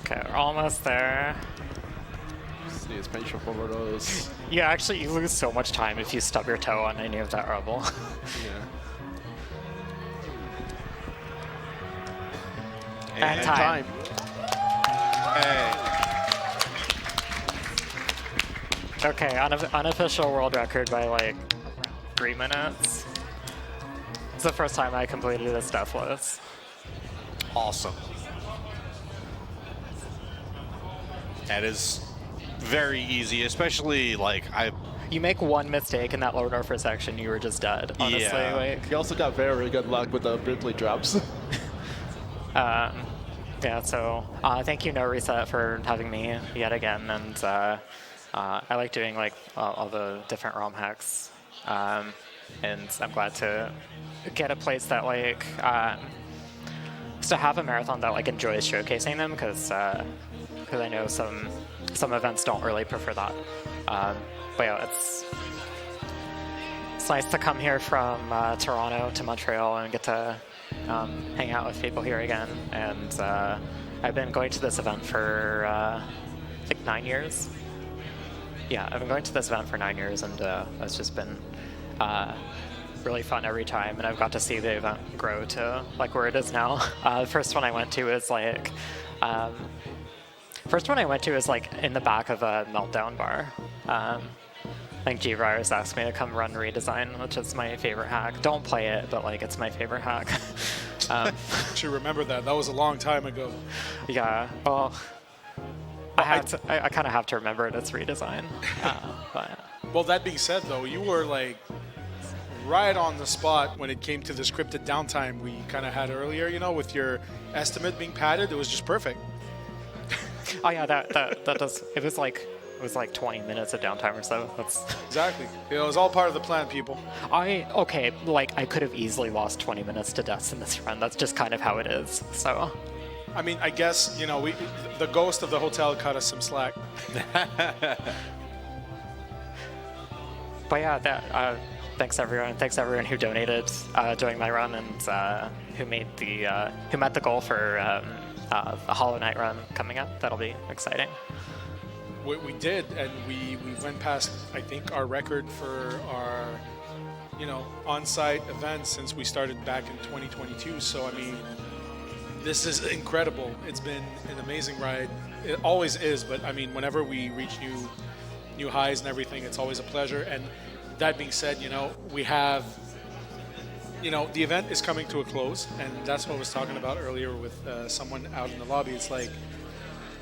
Okay, we're almost there. See his pension for those. Yeah, actually, you lose so much time if you stub your toe on any of that rubble. Yeah. And time. Hey. Okay, unofficial world record by like 3 minutes. It's the first time I completed this deathless. Awesome. That is very easy, especially like You make one mistake in that lower Norfolk section, you were just dead. Honestly, Yeah. like. He also got very good luck with the Ridley drops. Yeah, so thank you NoReset for having me yet again, and I like doing like all the different ROM hacks, and I'm glad to get a place that like to have a marathon that like enjoys showcasing them, because I know some events don't really prefer that. But yeah, it's nice to come here from Toronto to Montreal and get to hang out with people here again. And I've been going to this event for I think 9 years. Yeah, I've been going to this event for 9 years, and it's just been really fun every time. And I've got to see the event grow to like where it is now. The first one I went to is like in the back of a Meltdown bar. I think G-Virus asked me to come run Redesign, which is my favorite hack. Don't play it, but like it's my favorite hack. Should remember that. That was a long time ago. Yeah, well, I kind of have to remember it. It's Redesign. But Well, that being said, though, you were like right on the spot when it came to the scripted downtime we kind of had earlier. You know, with your estimate being padded, it was just perfect. oh yeah, that does. It was like 20 minutes of downtime or so. That's Exactly. It was all part of the plan, people. I could have easily lost 20 minutes to deaths in this run. That's just kind of how it is. So. I mean, I guess, you know, the ghost of the hotel cut us some slack. But yeah, thanks everyone who donated during my run, and who met the goal for a Hollow Knight run coming up. That'll be exciting. We did, and we went past, I think, our record for our, on-site event since we started back in 2022. So, I mean, this is incredible. It's been an amazing ride. It always is, but I mean, whenever we reach new highs and everything, it's always a pleasure. And that being said, we have, the event is coming to a close, and that's what I was talking about earlier with someone out in the lobby. It's like,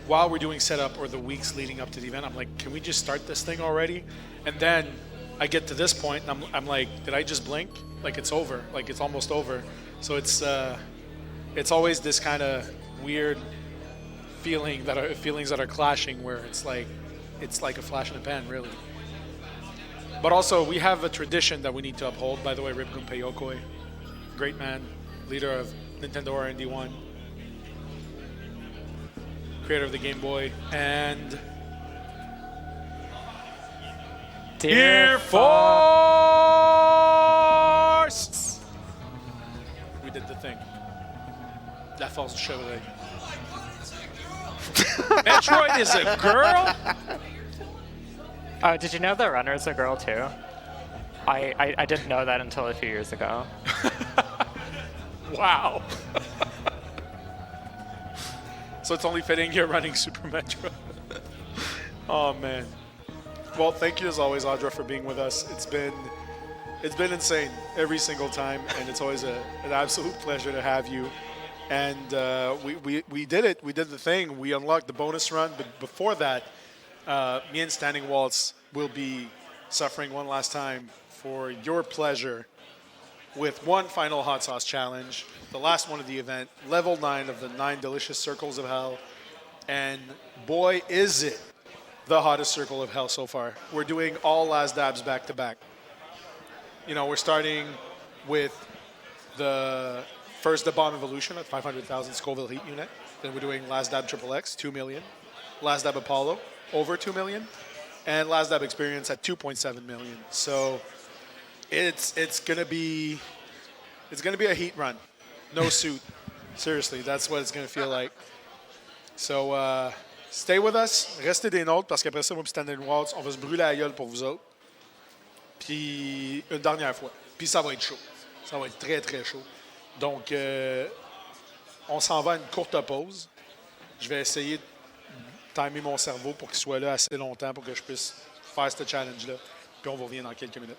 while we're doing setup or the weeks leading up to the event, I'm like, can we just start this thing already? And then I get to this point, and I'm like, did I just blink? Like, it's over. Like, it's almost over. So it's always this kind of weird feelings that are clashing, where it's like a flash in the pan, really. But also, we have a tradition that we need to uphold. By the way, Rip Gunpei Yokoi, great man, leader of Nintendo R&D 1, creator of the Game Boy, and Dear Force! We did the thing. La Force du Chevreuil. Metroid is a girl? Oh, did you know the runner's a girl too? I didn't know that until a few years ago. Wow. So it's only fitting you're running Super Metroid. Oh man. Well, thank you as always, Audra, for being with us. It's been insane every single time, and it's always an absolute pleasure to have you. And we did it. We did the thing. We unlocked the bonus run, but before that, me and Standing Waltz will be suffering one last time for your pleasure with one final hot sauce challenge, the last one of the event, level 9 of the 9 delicious circles of hell. And boy, is it the hottest circle of hell so far. We're doing all last dabs back to back. We're starting with the first the bomb evolution at 500,000 Scoville heat unit. Then we're doing last dab triple X, 2 million. Last dab Apollo, over 2 million. And last dab experience at 2.7 million. So it's gonna be a heat run. No suit. Seriously, that's what it's gonna feel like. So stay with us, restez des nôtres, parce qu'après ça, moi et Standing Waltz, on va se brûler la gueule pour vous autres. Puis une dernière fois. Puis ça va être chaud. Ça va être très, très chaud. Donc, on s'en va à une courte pause. Je vais essayer de timer mon cerveau pour qu'il soit là assez longtemps pour que je puisse faire ce challenge-là. Puis on vous revient dans quelques minutes.